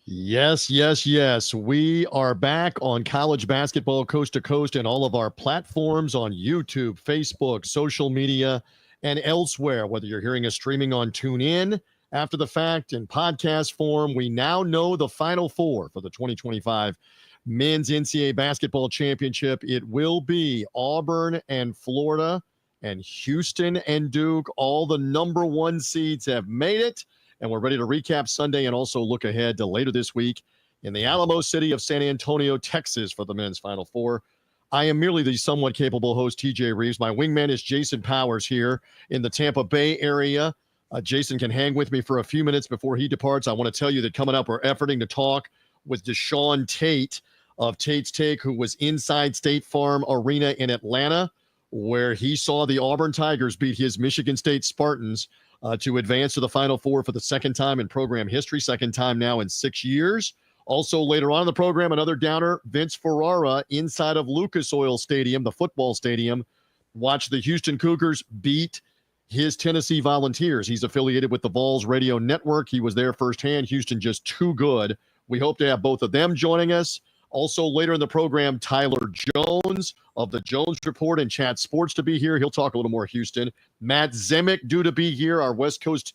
Yes, yes, yes. We are back on college basketball coast to coast and all of our platforms on YouTube, Facebook, social media, and elsewhere. Whether you're hearing us streaming on TuneIn after the fact in podcast form, we now know the Final Four for the 2025 Men's NCAA Basketball Championship. It will be Auburn and Florida and Houston and Duke. All the number one seeds have made it. And we're ready to recap Sunday and also look ahead to later this week in the Alamo City of San Antonio, Texas for the men's Final Four. I am merely the somewhat capable host, TJ Rives. My wingman is Jason Powers here in the Tampa Bay area. Jason can hang with me for a few minutes before he departs. I want to tell you that coming up, we're efforting to talk with Deshaun Tate of Tate's Take, who was inside State Farm Arena in Atlanta, where he saw the Auburn Tigers beat his Michigan State Spartans to advance to the Final Four for the second time in program history, second time now in 6 years. Also, later on in the program, another downer, Vince Ferrara, inside of Lucas Oil Stadium, the football stadium, watched the Houston Cougars beat his Tennessee Volunteers. He's affiliated with the Vols Radio Network. He was there firsthand. Houston just too good. We hope to have both of them joining us. Also, later in the program, Tyler Jones of the Jones Report and Chat Sports to be here. He'll talk a little more Houston. Matt Zemek due to be here, our West Coast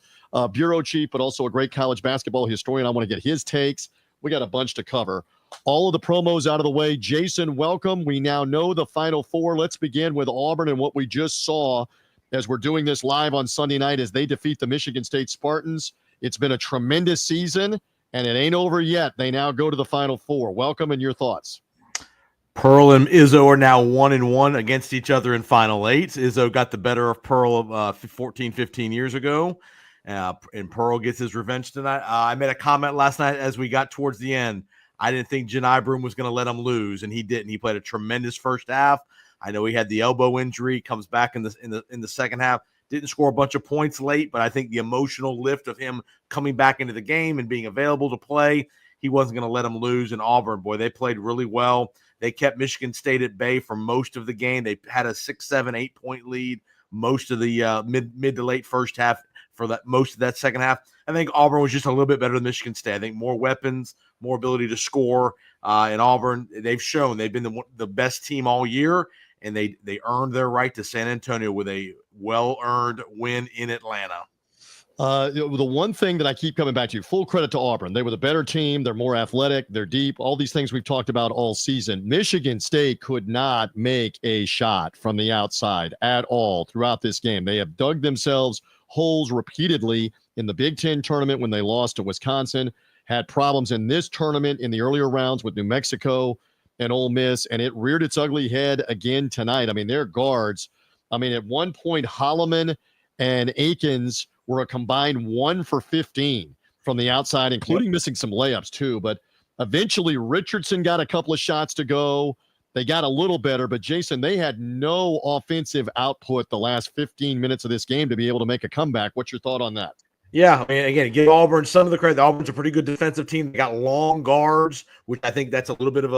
bureau chief, but also a great college basketball historian. I want to get his takes. We got a bunch to cover. All of the promos out of the way. Jason, welcome. We now know the Final Four. Let's begin with Auburn and what we just saw as we're doing this live on Sunday night as they defeat the Michigan State Spartans. It's been a tremendous season. And it ain't over yet. They now go to the Final Four. Welcome, and your thoughts. Pearl and Izzo are now 1-1 against each other in Final Eights. Izzo got the better of Pearl 14, 15 years ago, and Pearl gets his revenge tonight. I made a comment last night as we got towards the end. I didn't think Janai Broom was going to let him lose, and he didn't. He played a tremendous first half. I know he had the elbow injury, comes back in the second half. Didn't score a bunch of points late, but I think the emotional lift of him coming back into the game and being available to play, he wasn't going to let him lose. And Auburn, boy, they played really well. They kept Michigan State at bay for most of the game. They had a 6, 7, 8-point lead most of the mid to late first half for that most of that second half. I think Auburn was just a little bit better than Michigan State. I think more weapons, more ability to score. And Auburn, they've shown they've been the best team all year. And they earned their right to San Antonio with a well-earned win in Atlanta. The one thing that I keep coming back to, full credit to Auburn. They were the better team. They're more athletic. They're deep. All these things we've talked about all season. Michigan State could not make a shot from the outside at all throughout this game. They have dug themselves holes repeatedly in the Big Ten tournament when they lost to Wisconsin, had problems in this tournament in the earlier rounds with New Mexico and Ole Miss, and it reared its ugly head again tonight. I mean, their guards, at one point, Holloman and Akins were a combined 1 for 15 from the outside, including missing some layups too. But eventually Richardson got a couple of shots to go. They got a little better, but Jason, they had no offensive output the last 15 minutes of this game to be able to make a comeback. What's your thought on that? Yeah, I mean, again, give Auburn some of the credit. Auburn's a pretty good defensive team. They got long guards, which I think that's a little bit of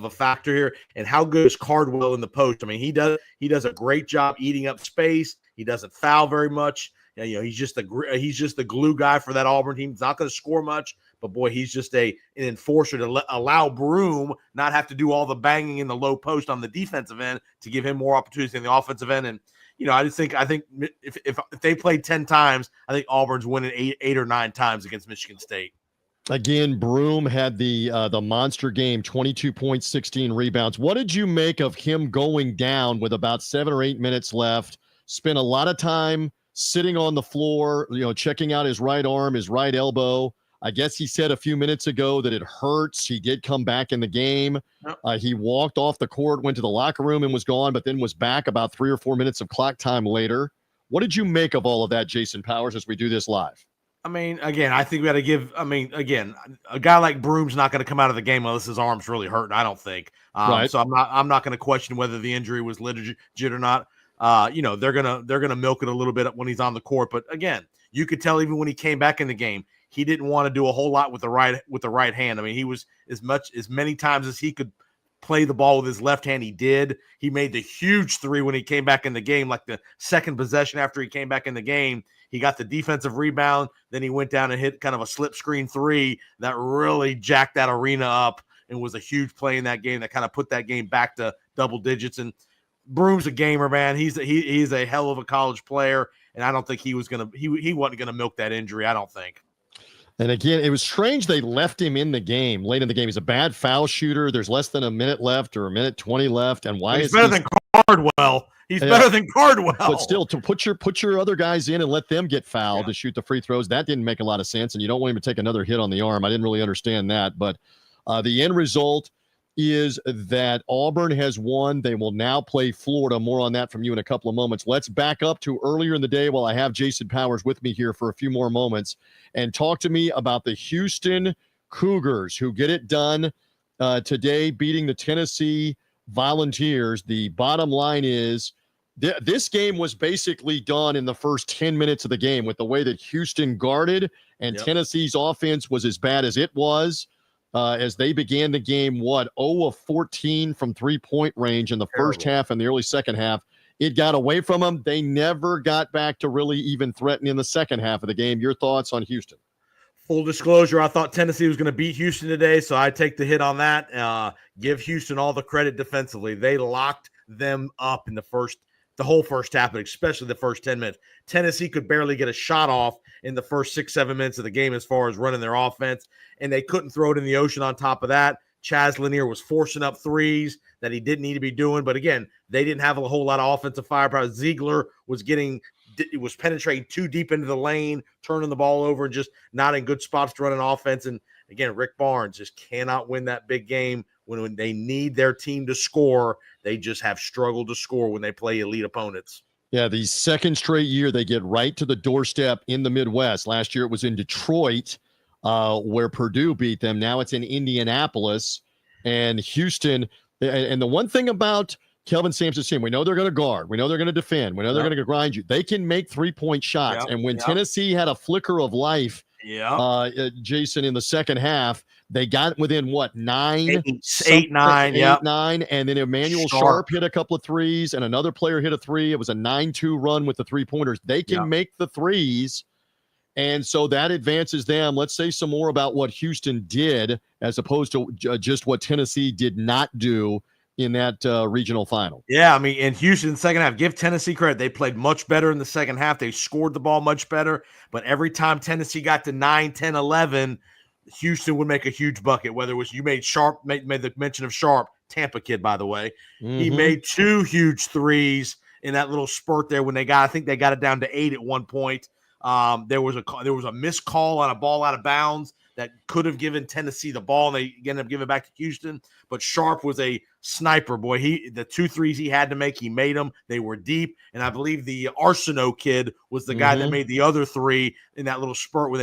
a factor here. And how good is Cardwell in the post? I mean, he does a great job eating up space. He doesn't foul very much. He's just the glue guy for that Auburn team. He's not going to score much, but boy, he's just an enforcer to allow Broom not have to do all the banging in the low post on the defensive end to give him more opportunities in the offensive end. And I think if they played 10 times, I think Auburn's winning eight or 9 times against Michigan State. Again, Broom had the monster game, 22 points, 16 rebounds. What did you make of him going down with about 7 or 8 minutes left? Spent a lot of time sitting on the floor, checking out his right arm, his right elbow. I guess he said a few minutes ago that it hurts. He did come back in the game. He walked off the court, went to the locker room and was gone, but then was back about 3 or 4 minutes of clock time later. What did you make of all of that, Jason Powers, as we do this live? I mean, again, I think we got to give. I mean, again, a guy like Broom's not going to come out of the game unless his arm's really hurting. I don't think. Right. So I'm not going to question whether the injury was legit or not. They're gonna milk it a little bit when he's on the court. But again, you could tell even when he came back in the game, he didn't want to do a whole lot with the right hand. I mean, he was as many times as he could play the ball with his left hand. He did. He made the huge 3 when he came back in the game, like the second possession after he came back in the game. He got the defensive rebound. Then he went down and hit kind of a slip screen three that really jacked that arena up and was a huge play in that game that kind of put that game back to double digits. And Broom's a gamer, man. He's a hell of a college player, and I don't think he wasn't gonna milk that injury. I don't think. And again, it was strange they left him in the game late in the game. He's a bad foul shooter. There's less than a minute left or a minute 20 left, and why he's better than Cardwell? He's better than Cardwell. But still, to put your other guys in and let them get fouled to shoot the free throws, that didn't make a lot of sense. And you don't want him to take another hit on the arm. I didn't really understand that. But the end result is that Auburn has won. They will now play Florida. More on that from you in a couple of moments. Let's back up to earlier in the day while I have Jason Powers with me here for a few more moments and talk to me about the Houston Cougars who get it done today, beating the Tennessee Volunteers. The bottom line is this game was basically done in the first 10 minutes of the game with the way that Houston guarded, and Tennessee's offense was as bad as it was as they began the game, 0 of 14 from three-point range in the first half and the early second half. It got away from them. They never got back to really even threatening in the second half of the game. Your thoughts on Houston? Full disclosure, I thought Tennessee was going to beat Houston today, so I take the hit on that. Give Houston all the credit defensively. They locked them up in the whole first half, but especially the first 10 minutes. Tennessee could barely get a shot off in the first 6-7 minutes of the game as far as running their offense, and they couldn't throw it in the ocean on top of that. Chaz Lanier was forcing up threes that he didn't need to be doing, but again, they didn't have a whole lot of offensive firepower. Ziegler was penetrating too deep into the lane, turning the ball over, and just not in good spots to run an offense. And again, Rick Barnes just cannot win that big game when they need their team to score. They just have struggled to score when they play elite opponents. Yeah, the second straight year they get right to the doorstep in the Midwest. Last year it was in Detroit where Purdue beat them. Now it's in Indianapolis and Houston. And the one thing about Kelvin Sampson's team, we know they're going to guard. We know they're going to defend. We know they're going to grind you. They can make three-point shots. And when Tennessee had a flicker of life, Jason, in the second half, they got within nine, and then Emmanuel Sharp hit a couple of threes, and another player hit a three. It was a 9-2 run with the three-pointers. They can make the threes, and so that advances them. Let's say some more about what Houston did as opposed to just what Tennessee did not do in that regional final. Yeah, I mean, in Houston, second half, give Tennessee credit. They played much better in the second half. They scored the ball much better, but every time Tennessee got to 9, 10, 11, Houston would make a huge bucket, whether it was you made Sharp, made the mention of Sharp, Tampa kid, by the way. He made 2 huge threes in that little spurt there when I think they got it down to 8 at one point. There was a missed call on a ball out of bounds that could have given Tennessee the ball, and they ended up giving it back to Houston. But Sharp was a sniper, boy. The 2 threes he had to make, he made them. They were deep, and I believe the Arsenault kid was the guy that made the other 3 in that little spurt where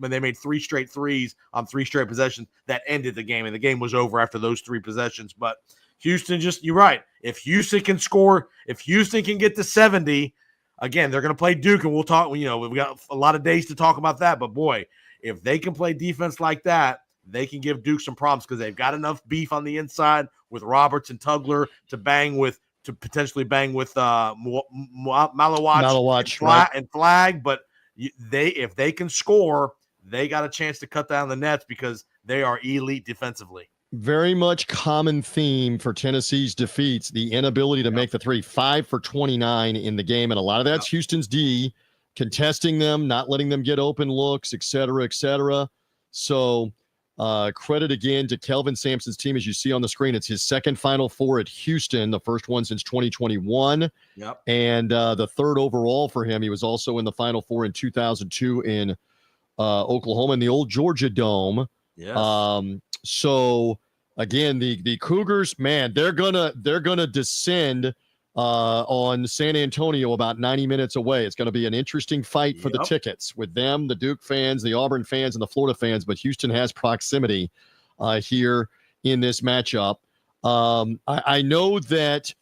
they made 3 straight threes on 3 straight possessions that ended the game, and the game was over after those 3 possessions. But Houston, you're right. If Houston can score, if Houston can get to 70, again, they're going to play Duke, and we'll talk. We got a lot of days to talk about that, but boy, if they can play defense like that, they can give Duke some problems because they've got enough beef on the inside with Roberts and Tugler to potentially bang with Malawatch and Flag. But if they can score, they got a chance to cut down the nets because they are elite defensively. Very much common theme for Tennessee's defeats, the inability to make the 3. 5 for 29 in the game, and a lot of that's Houston's D contesting them, not letting them get open looks, et cetera, et cetera. So credit again to Kelvin Sampson's team. As you see on the screen, it's his second Final Four at Houston, the first one since 2021, and the third overall for him. He was also in the Final Four in 2002 in Oklahoma in the old Georgia Dome. So again, the Cougars, man, they're gonna descend on San Antonio about 90 minutes away. It's going to be an interesting fight for the tickets with them, the Duke fans, the Auburn fans, and the Florida fans. But Houston has proximity here in this matchup. I know that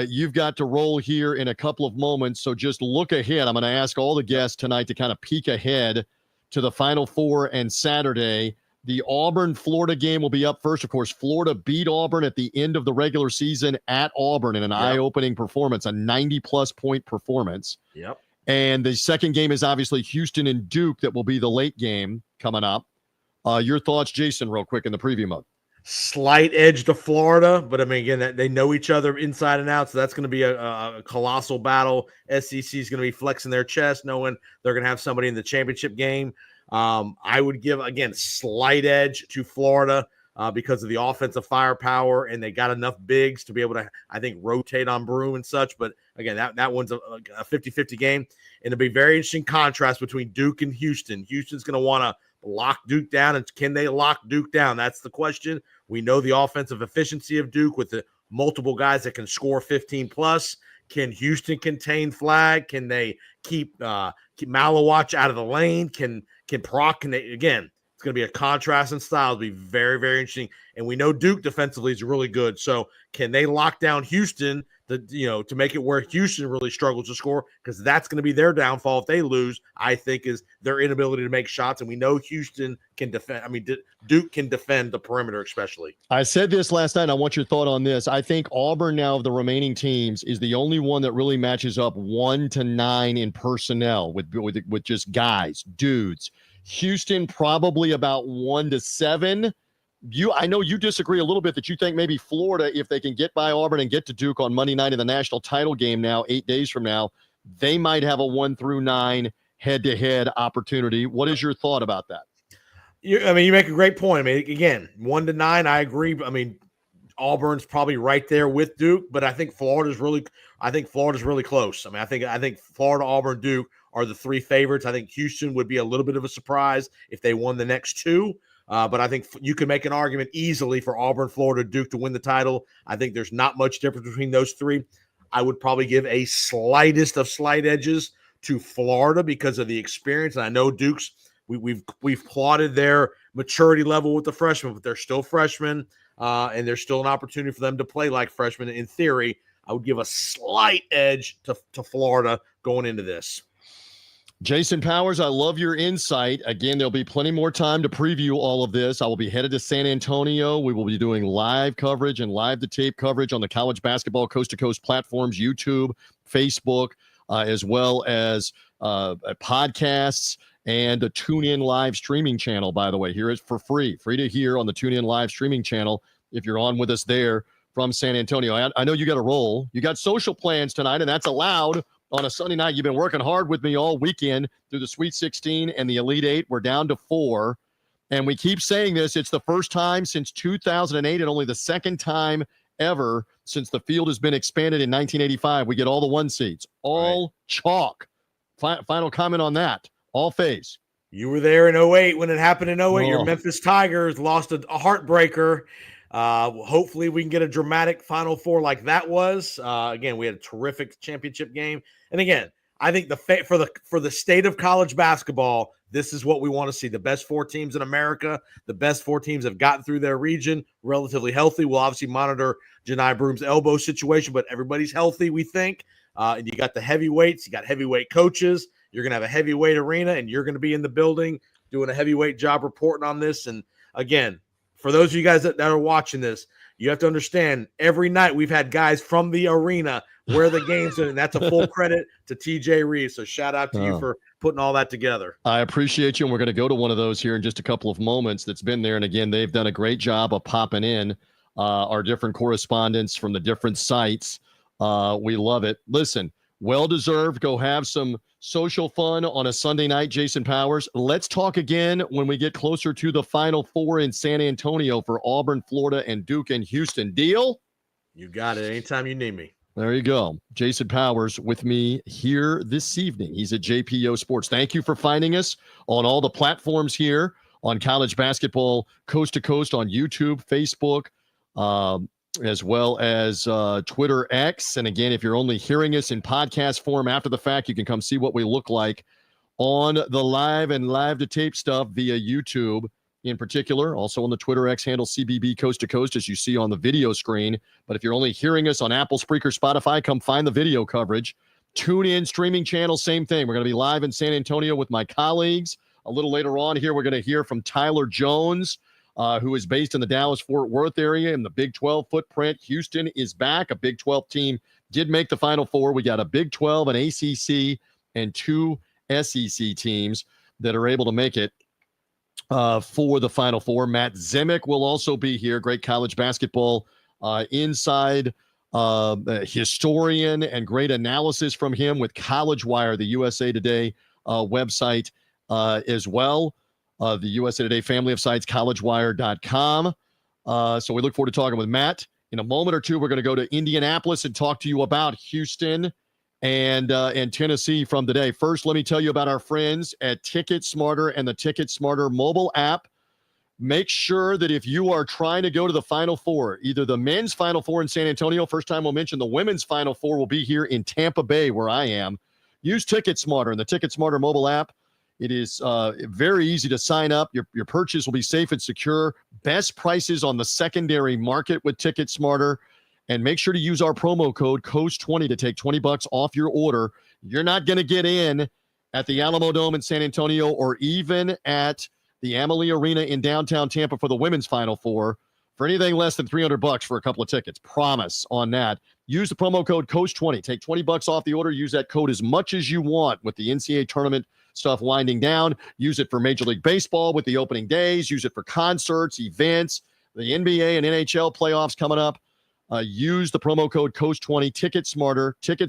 you've got to roll here in a couple of moments, so just look ahead. I'm going to ask all the guests tonight to kind of peek ahead to the Final Four and Saturday. The Auburn-Florida game will be up first. Of course, Florida beat Auburn at the end of the regular season at Auburn in an eye-opening performance, a 90-plus point performance. And the second game is obviously Houston and Duke. That will be the late game coming up. Your thoughts, Jason, real quick in the preview mode. Slight edge to Florida, but I mean, again, they know each other inside and out, so that's going to be a colossal battle. SEC is going to be flexing their chest, knowing they're going to have somebody in the championship game. I would give, again, slight edge to Florida because of the offensive firepower, and they got enough bigs to be able to, I think, rotate on Broom and such. But again, that one's a 50-50 game, and it'll be very interesting contrast between Duke and Houston. Houston's going to want to lock Duke down, and can they lock Duke down? That's the question. We know the offensive efficiency of Duke with the multiple guys that can score 15 plus. Can Houston contain flag? Can they keep Malawatch out of the lane? Can Proc? Can they, again, it's going to be a contrast in style. It'll be very, very interesting. And we know Duke defensively is really good. So can they lock down Houston to make it where Houston really struggles to score? Because that's going to be their downfall if they lose, I think, is their inability to make shots. And we know Houston can defend. I mean, Duke can defend the perimeter especially. I said this last night. I want your thought on this. I think Auburn now of the remaining teams is the only one that really matches up 1 to 9 in personnel with just guys, dudes. Houston probably about 1 to 7. I know you disagree a little bit that you think maybe Florida, if they can get by Auburn and get to Duke on Monday night in the national title game now, 8 days from now, they might have a 1 through 9 head-to-head opportunity. What is your thought about that? You make a great point. I mean, again, 1 to 9, I agree. I mean, Auburn's probably right there with Duke, but I think Florida's really close. I mean, I think Florida, Auburn, Duke are the 3 favorites. I think Houston would be a little bit of a surprise if they won the next 2. But I think you can make an argument easily for Auburn, Florida, Duke to win the title. I think there's not much difference between those 3. I would probably give a slightest of slight edges to Florida because of the experience. And I know Duke's we've plotted their maturity level with the freshmen, but they're still freshmen, and there's still an opportunity for them to play like freshmen. In theory, I would give a slight edge to Florida going into this. Jason Powers, I love your insight. Again, there'll be plenty more time to preview all of this. I will be headed to San Antonio. We will be doing live coverage and live-to-tape coverage on the college basketball coast-to-coast platforms, YouTube, Facebook, as well as podcasts and a TuneIn live streaming channel, by the way. Here it's for free to hear on the TuneIn live streaming channel if you're on with us there from San Antonio. I know you got a roll. You got social plans tonight, and that's allowed. On a Sunday night, you've been working hard with me all weekend through the Sweet 16 and the Elite 8. We're down to 4. And we keep saying this. It's the first time since 2008 and only the second time ever since the field has been expanded in 1985. We get all the 1 seeds. All right. Chalk. Final comment on that. All phase. You were there in 08 when it happened in 08. Oh. Your Memphis Tigers lost a heartbreaker. Hopefully we can get a dramatic Final Four like that was. Again, we had a terrific championship game. And again, I think for the state of college basketball, this is what we want to see. The best 4 teams in America, the best 4 teams have gotten through their region relatively healthy. We'll obviously monitor Janai Broom's elbow situation, but everybody's healthy, we think. And you got the heavyweights, you got heavyweight coaches. You're going to have a heavyweight arena, and you're going to be in the building doing a heavyweight job reporting on this. And again, for those of you guys that are watching this, you have to understand every night we've had guys from the arena where the games are, and that's a full credit to TJ Rives. So shout out to you for putting all that together. I appreciate you, and we're going to go to one of those here in just a couple of moments that's been there. And again, they've done a great job of popping in our different correspondents from the different sites. We love it. Listen, well-deserved. Go have some social fun on a Sunday night, Jason Powers. Let's talk again when we get closer to the Final Four in San Antonio for Auburn, Florida, and Duke and Houston. Deal? You got it. Anytime you need me. There you go. Jason Powers with me here this evening. He's at JPO Sports. Thank you for finding us on all the platforms here on college basketball coast to coast on YouTube, Facebook, as well as Twitter X. And again, if you're only hearing us in podcast form after the fact, you can come see what we look like on the live and live to tape stuff via YouTube in particular, also on the Twitter X handle CBB Coast to Coast, as you see on the video screen. But if you're only hearing us on Apple, Spreaker, Spotify, come find the video coverage. Tune in, streaming channel, same thing. We're going to be live in San Antonio with my colleagues. A little later on here, we're going to hear from Tyler Jones, who is based in the Dallas-Fort Worth area in the Big 12 footprint. Houston is back. A Big 12 team did make the Final Four. We got a Big 12, an ACC, and 2 SEC teams that are able to make it for the Final Four. Matt Zemek will also be here. Great college basketball inside historian, and great analysis from him with College Wire, the USA Today website as well. The USA Today family of sites, collegewire.com. So we look forward to talking with Matt. In a moment or two, we're going to go to Indianapolis and talk to you about Houston and Tennessee from today. First, let me tell you about our friends at Ticket Smarter and the Ticket Smarter mobile app. Make sure that if you are trying to go to the Final Four, either the men's Final Four in San Antonio, first time we'll mention the women's Final Four will be here in Tampa Bay, where I am. Use Ticket Smarter and the Ticket Smarter mobile app. It is very easy to sign up. Your purchase will be safe and secure. Best prices on the secondary market with Ticket Smarter. And make sure to use our promo code COAST20 to take $20 off your order. You're not going to get in at the Alamo Dome in San Antonio or even at the Amalie Arena in downtown Tampa for the women's Final Four for anything less than $300 for a couple of tickets. Promise on that. Use the promo code COAST20. Take $20 off the order. Use that code as much as you want with the NCAA tournament stuff winding down. Use it for Major League Baseball with the opening days. Use it for concerts, events, the NBA and NHL playoffs coming up. Use the promo code COAST20. Ticket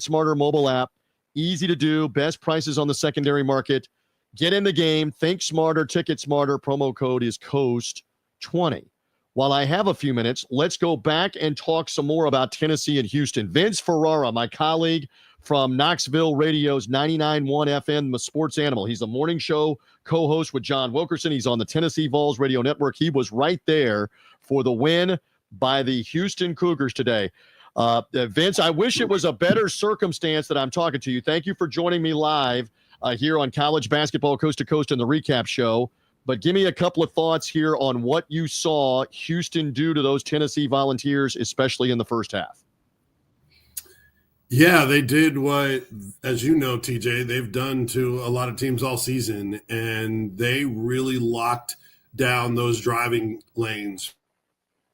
Smarter mobile app. Easy to do. Best prices on the secondary market. Get in the game. Think smarter. Ticket Smarter. Promo code is COAST20. While I have a few minutes, let's go back and talk some more about Tennessee and Houston. Vince Ferrara, my colleague from Knoxville Radio's 99.1 FM, the sports animal. He's the morning show co-host with John Wilkerson. He's on the Tennessee Vols radio network. He was right there for the win by the Houston Cougars today. Vince, I wish it was a better circumstance that I'm talking to you. Thank you for joining me live here on College Basketball Coast to Coast in the recap show. But give me a couple of thoughts here on what you saw Houston do to those Tennessee Volunteers, especially in the first half. Yeah, they did what, as you know, TJ, they've done to a lot of teams all season, and they really locked down those driving lanes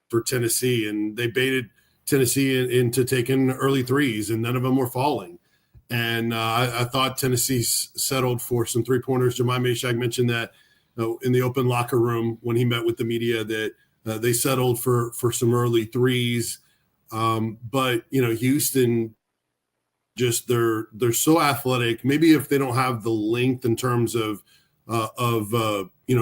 for Tennessee, and they baited Tennessee into taking early threes, and none of them were falling. And I thought Tennessee settled for some three-pointers. Jemai Meshack mentioned that in the open locker room when he met with the media that they settled for some early threes. But, Houston, just they're so athletic. Maybe if they don't have the length in terms of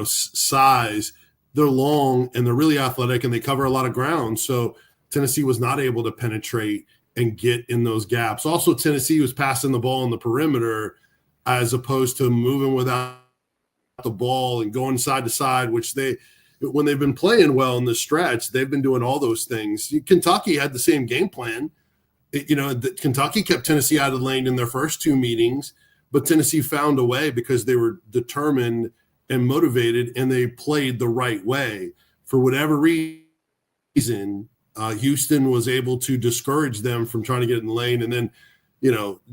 size, they're long and they're really athletic and they cover a lot of ground. So Tennessee was not able to penetrate and get in those gaps. Also, Tennessee was passing the ball on the perimeter as opposed to moving without the ball and going side to side, which when they've been playing well in this stretch, they've been doing all those things. Kentucky had the same game plan. Kentucky kept Tennessee out of the lane in their first two meetings, but Tennessee found a way because they were determined and motivated, and they played the right way. For whatever reason, Houston was able to discourage them from trying to get in the lane, and then,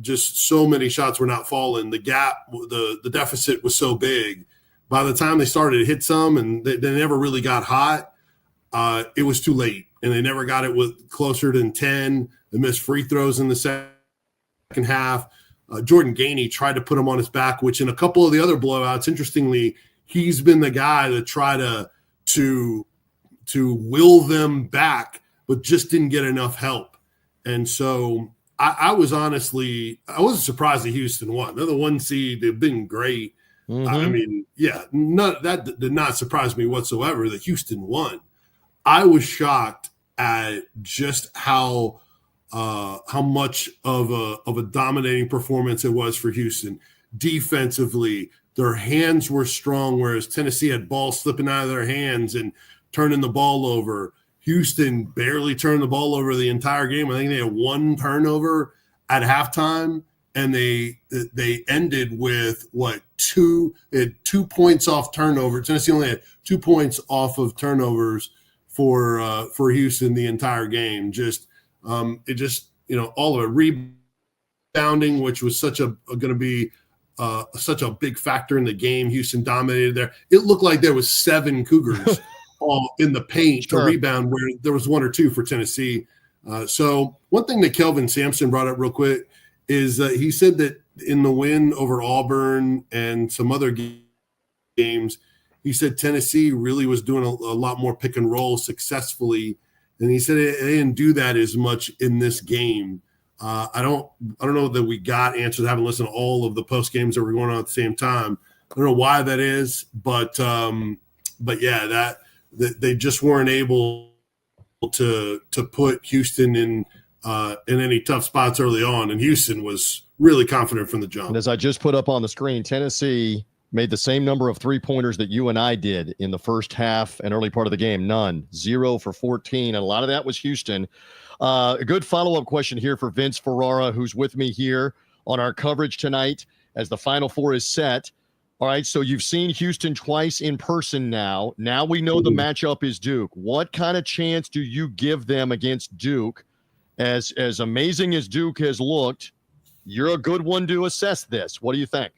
just so many shots were not falling. The gap, the deficit was so big. By the time they started to hit some, and they never really got hot, it was too late, and they never got it with closer than 10. They missed free throws in the second half. Jordan Gainey tried to put him on his back, which in a couple of the other blowouts, interestingly, he's been the guy to try to will them back, but just didn't get enough help. And so I wasn't surprised that Houston won. They're the 1 seed. They've been great. Mm-hmm. That did not surprise me whatsoever that Houston won. I was shocked at just how much of a dominating performance it was for Houston. Defensively, their hands were strong, whereas Tennessee had balls slipping out of their hands and turning the ball over. Houston barely turned the ball over the entire game. I think they had one turnover at halftime, and they ended with 2 points off turnover. Tennessee only had 2 points off of turnovers for Houston the entire game. All of it, rebounding, which was going to be such a big factor in the game. Houston dominated there. It looked like there was 7 Cougars all in the paint to rebound, where there was 1 or 2 for Tennessee. So one thing that Kelvin Sampson brought up real quick is he said that in the win over Auburn and some other games, he said Tennessee really was doing a lot more pick and roll successfully, and he said they didn't do that as much in this game. I don't know that we got answers. I haven't listened to all of the post games that were going on at the same time. I don't know why that is, but yeah, that they just weren't able to put Houston in any tough spots early on, and Houston was really confident from the jump. And as I just put up on the screen, Tennessee made the same number of three-pointers that you and I did in the first half and early part of the game. None. 0 for 14, and a lot of that was Houston. A good follow-up question here for Vince Ferrara, who's with me here on our coverage tonight as the Final Four is set. All right, so you've seen Houston twice in person now. Now we know the matchup is Duke. What kind of chance do you give them against Duke? As amazing as Duke has looked, you're a good one to assess this. What do you think?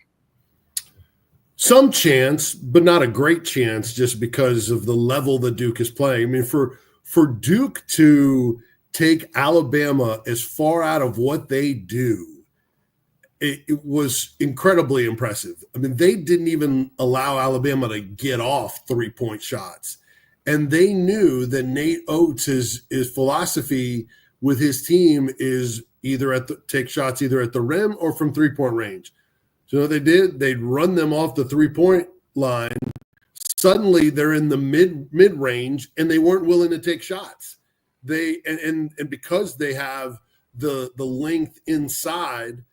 Some chance, but not a great chance just because of the level that Duke is playing. I mean, for Duke to take Alabama as far out of what they do, it was incredibly impressive. I mean, they didn't even allow Alabama to get off three-point shots. And they knew that Nate Oates' his philosophy with his team is either take shots either at the rim or from three-point range. So what they did, they'd run them off the three-point line. Suddenly they're in the mid-range and they weren't willing to take shots. And because they have the length inside,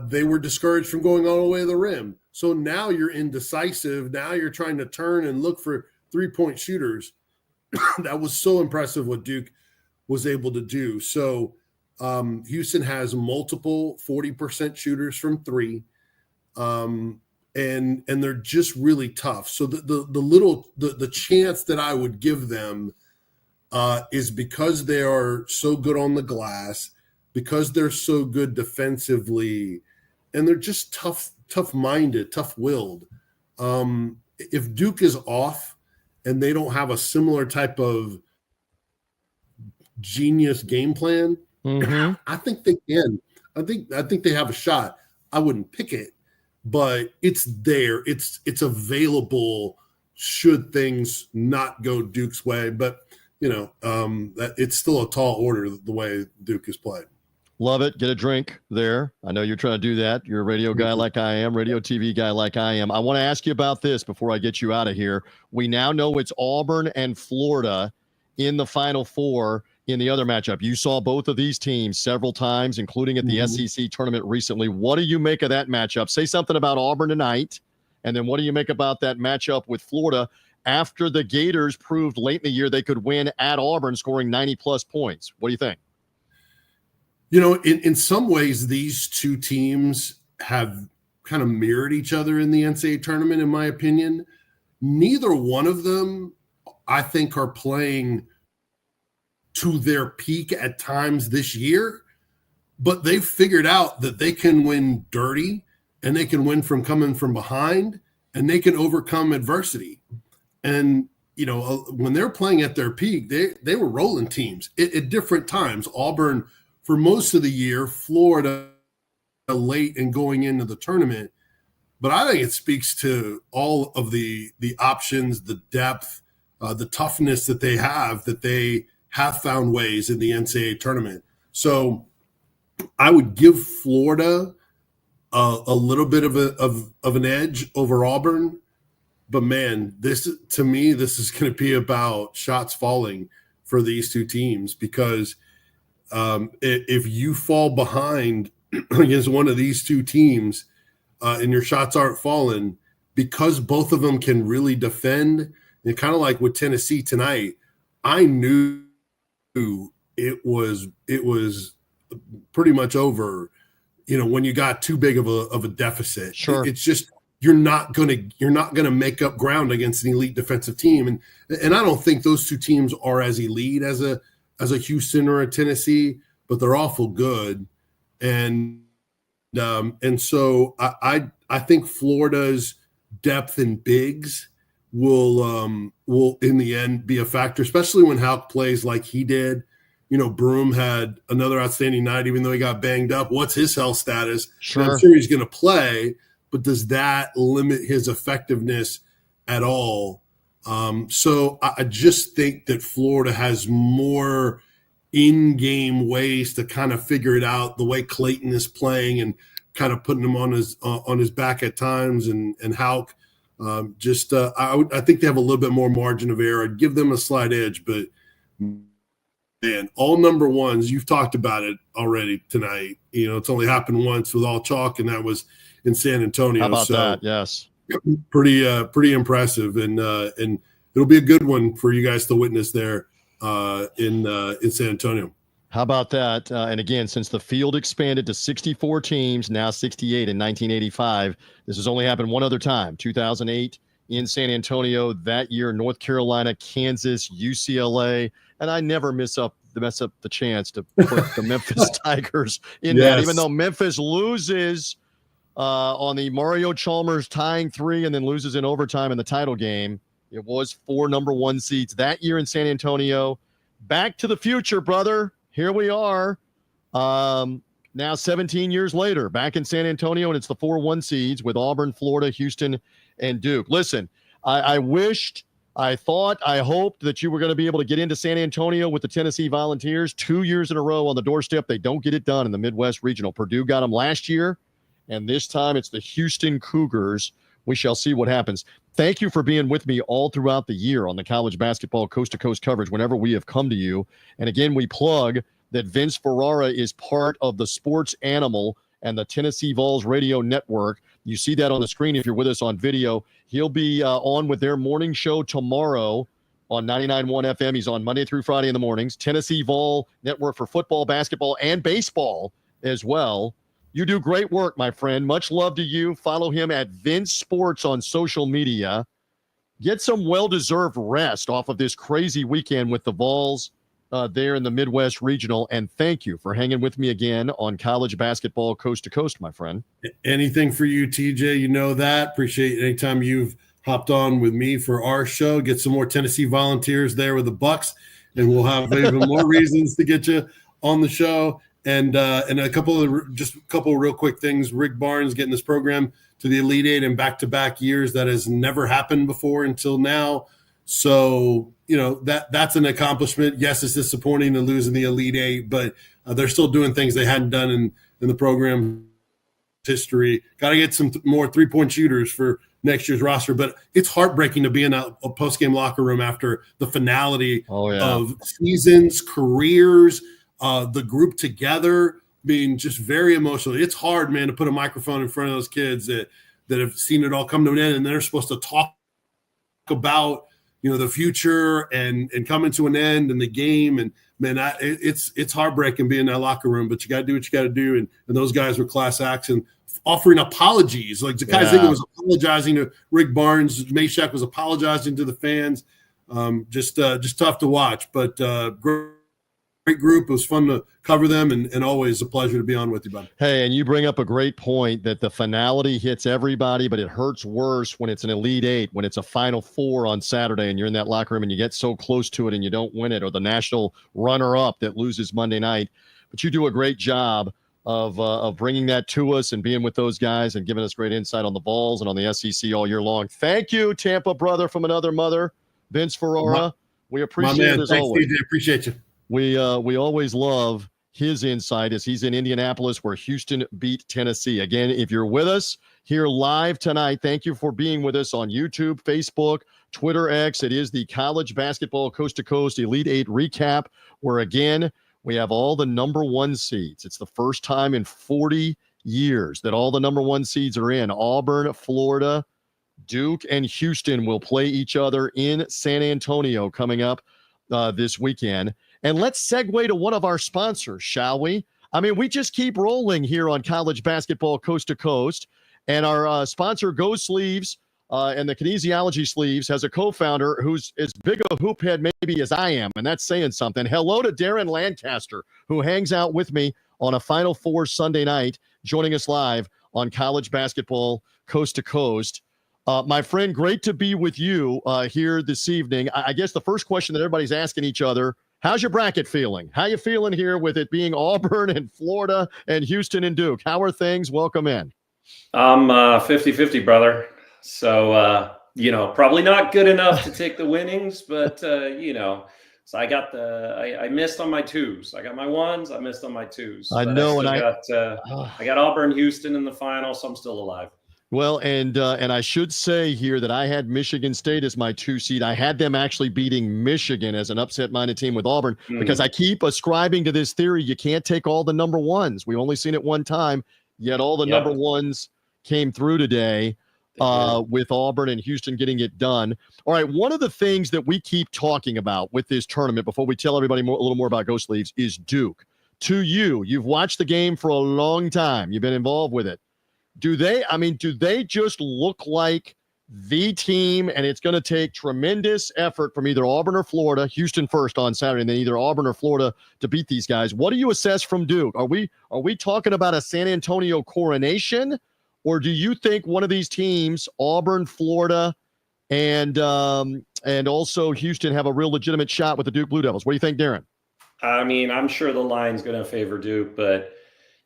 they were discouraged from going all the way to the rim. So now you're indecisive. Now you're trying to turn and look for three-point shooters. That was so impressive what Duke was able to do. So Houston has multiple 40% shooters from three. And they're just really tough. So the chance that I would give them is because they are so good on the glass, because they're so good defensively, and they're just tough-minded, tough-willed. If Duke is off and they don't have a similar type of genius game plan, I think they can. I think they have a shot. I wouldn't pick it, but it's there. It's available should things not go Duke's way. But it's still a tall order the way Duke is played. Love it. Get a drink there. I know you're trying to do that. You're a radio guy like I am, radio TV guy like I am. I want to ask you about this before I get you out of here. We now know it's Auburn and Florida in the Final Four in the other matchup. You saw both of these teams several times, including at the SEC tournament recently. What do you make of that matchup? Say something about Auburn tonight, and then what do you make about that matchup with Florida after the Gators proved late in the year they could win at Auburn, scoring 90-plus points? What do you think? In some ways, these two teams have kind of mirrored each other in the NCAA tournament, in my opinion. Neither one of them, I think, are playing to their peak at times this year, but they've figured out that they can win dirty and they can win from coming from behind and they can overcome adversity. And, when they're playing at their peak, they were rolling teams at different times. Auburn for most of the year, Florida late and going into the tournament. But I think it speaks to all of the options, the depth, the toughness that they have found ways in the NCAA tournament. So I would give Florida a little bit of an edge over Auburn. But, man, this is going to be about shots falling for these two teams because if you fall behind against one of these two teams and your shots aren't falling, because both of them can really defend, and kind of like with Tennessee tonight, I knew it was pretty much over. When you got too big of a deficit, sure. It's just you're not gonna make up ground against an elite defensive team, and I don't think those two teams are as elite as a Houston or a Tennessee, but they're awful good, and so I think Florida's depth in bigs will in the end be a factor, especially when Hauck plays like he did. Broom had another outstanding night, even though he got banged up. What's his health status? Sure. And I'm sure he's going to play, but does that limit his effectiveness at all? So I just think that Florida has more in-game ways to kind of figure it out, the way Clayton is playing and kind of putting him on his back at times, and Houck. I think they have a little bit more margin of error. I'd give them a slight edge, but man, all number ones, you've talked about it already tonight. It's only happened once with all chalk, and that was in San Antonio. How about that? Yes. Pretty impressive. And it'll be a good one for you guys to witness there in San Antonio. How about that? And again, since the field expanded to 64 teams, now 68 in 1985, this has only happened one other time, 2008 in San Antonio. That year, North Carolina, Kansas, UCLA, and I never mess up the chance to put the Memphis Tigers in that, even though Memphis loses on the Mario Chalmers tying 3 and then loses in overtime in the title game. It was 4 number 1 seeds that year in San Antonio. Back to the future, brother. Here we are. Now 17 years later, back in San Antonio, and it's the 4-1 seeds with Auburn, Florida, Houston, and Duke. Listen, I wished, I thought, I hoped that you were going to be able to get into San Antonio with the Tennessee Volunteers 2 years in a row on the doorstep. They don't get it done in the Midwest Regional. Purdue got them last year, and this time it's the Houston Cougars. We shall see what happens. Thank you for being with me all throughout the year on the college basketball coast-to-coast coverage whenever we have come to you. And again, we plug that Vince Ferrara is part of the Sports Animal and the Tennessee Vols Radio Network. You see that on the screen if you're with us on video. He'll be on with their morning show tomorrow on 99.1 FM. He's on Monday through Friday in the mornings. Tennessee Vol Network for football, basketball, and baseball as well. You do great work, my friend. Much love to you. Follow him at Vince Sports on social media. Get some well-deserved rest off of this crazy weekend with the Vols there in the Midwest Regional. And thank you for hanging with me again on college basketball coast to coast, my friend. Anything for you, TJ. You know that. Appreciate anytime you've hopped on with me for our show. Get some more Tennessee Volunteers there with the Bucks, and we'll have even more reasons to get you on the show. And a couple of real quick things. Rick Barnes getting this program to the Elite Eight in back-to-back years. That has never happened before until now. So, that's an accomplishment. Yes, it's disappointing to lose in the Elite Eight, but they're still doing things they hadn't done in the program history. Got to get some more three-point shooters for next year's roster. But it's heartbreaking to be in a post-game locker room after the finality of seasons, careers, the group together, being just very emotional. It's hard, man, to put a microphone in front of those kids that have seen it all come to an end, and they're supposed to talk about the future and coming to an end and the game. And man, it's heartbreaking being in that locker room, but you got to do what you got to do. And those guys were class acts and offering apologies. Like Zakai Ziegler was apologizing to Rick Barnes. Meshack was apologizing to the fans. Just tough to watch, but great group. It was fun to cover them, and always a pleasure to be on with you, bud. Hey, and you bring up a great point that the finality hits everybody, but it hurts worse when it's an Elite Eight, when it's a Final Four on Saturday and you're in that locker room and you get so close to it and you don't win it, or the national runner-up that loses Monday night. But you do a great job of bringing that to us and being with those guys and giving us great insight on the Vols and on the SEC all year long. Thank you, Tampa brother from another mother, Vince Ferrara. We appreciate it as always. DJ, appreciate you. We always love his insight as he's in Indianapolis where Houston beat Tennessee. Again, if you're with us here live tonight, thank you for being with us on YouTube, Facebook, Twitter, X. It is the College Basketball Coast to Coast Elite Eight recap where, again, we have all the number 1 seeds. It's the first time in 40 years that all the number 1 seeds are in. Auburn, Florida, Duke, and Houston will play each other in San Antonio coming up this weekend. And let's segue to one of our sponsors, shall we? I mean, we just keep rolling here on college basketball coast to coast. And our sponsor, Go Sleeves, and the Kinesiology Sleeves, has a co-founder who's as big a hoop head maybe as I am. And that's saying something. Hello to Darren Lancaster, who hangs out with me on a Final Four Sunday night, joining us live on college basketball coast to coast. My friend, great to be with you here this evening. I guess the first question that everybody's asking each other, How's your bracket feeling? How you feeling here with it being Auburn and Florida and Houston and Duke? How are things? Welcome in. I'm 50-50, brother. So, probably not good enough to take the winnings, but, so I missed on my twos. I got my ones. I missed on my twos. I know, and I got Auburn, Houston in the final, so I'm still alive. Well, and I should say here that I had Michigan State as my 2 seed. I had them actually beating Michigan as an upset-minded team with Auburn because I keep ascribing to this theory you can't take all the number ones. We've only seen it one time, yet all the number ones came through today with Auburn and Houston getting it done. All right, one of the things that we keep talking about with this tournament before we tell everybody a little more about Ghost Leaves is Duke. To you, you've watched the game for a long time. You've been involved with it. Do they just look like the team, and it's going to take tremendous effort from either Auburn or Florida, Houston first on Saturday, and then either Auburn or Florida to beat these guys? What do you assess from Duke? Are we talking about a San Antonio coronation, or do you think one of these teams, Auburn, Florida, and also Houston, have a real legitimate shot with the Duke Blue Devils? What do you think, Darren? I mean, I'm sure the line's going to favor Duke, but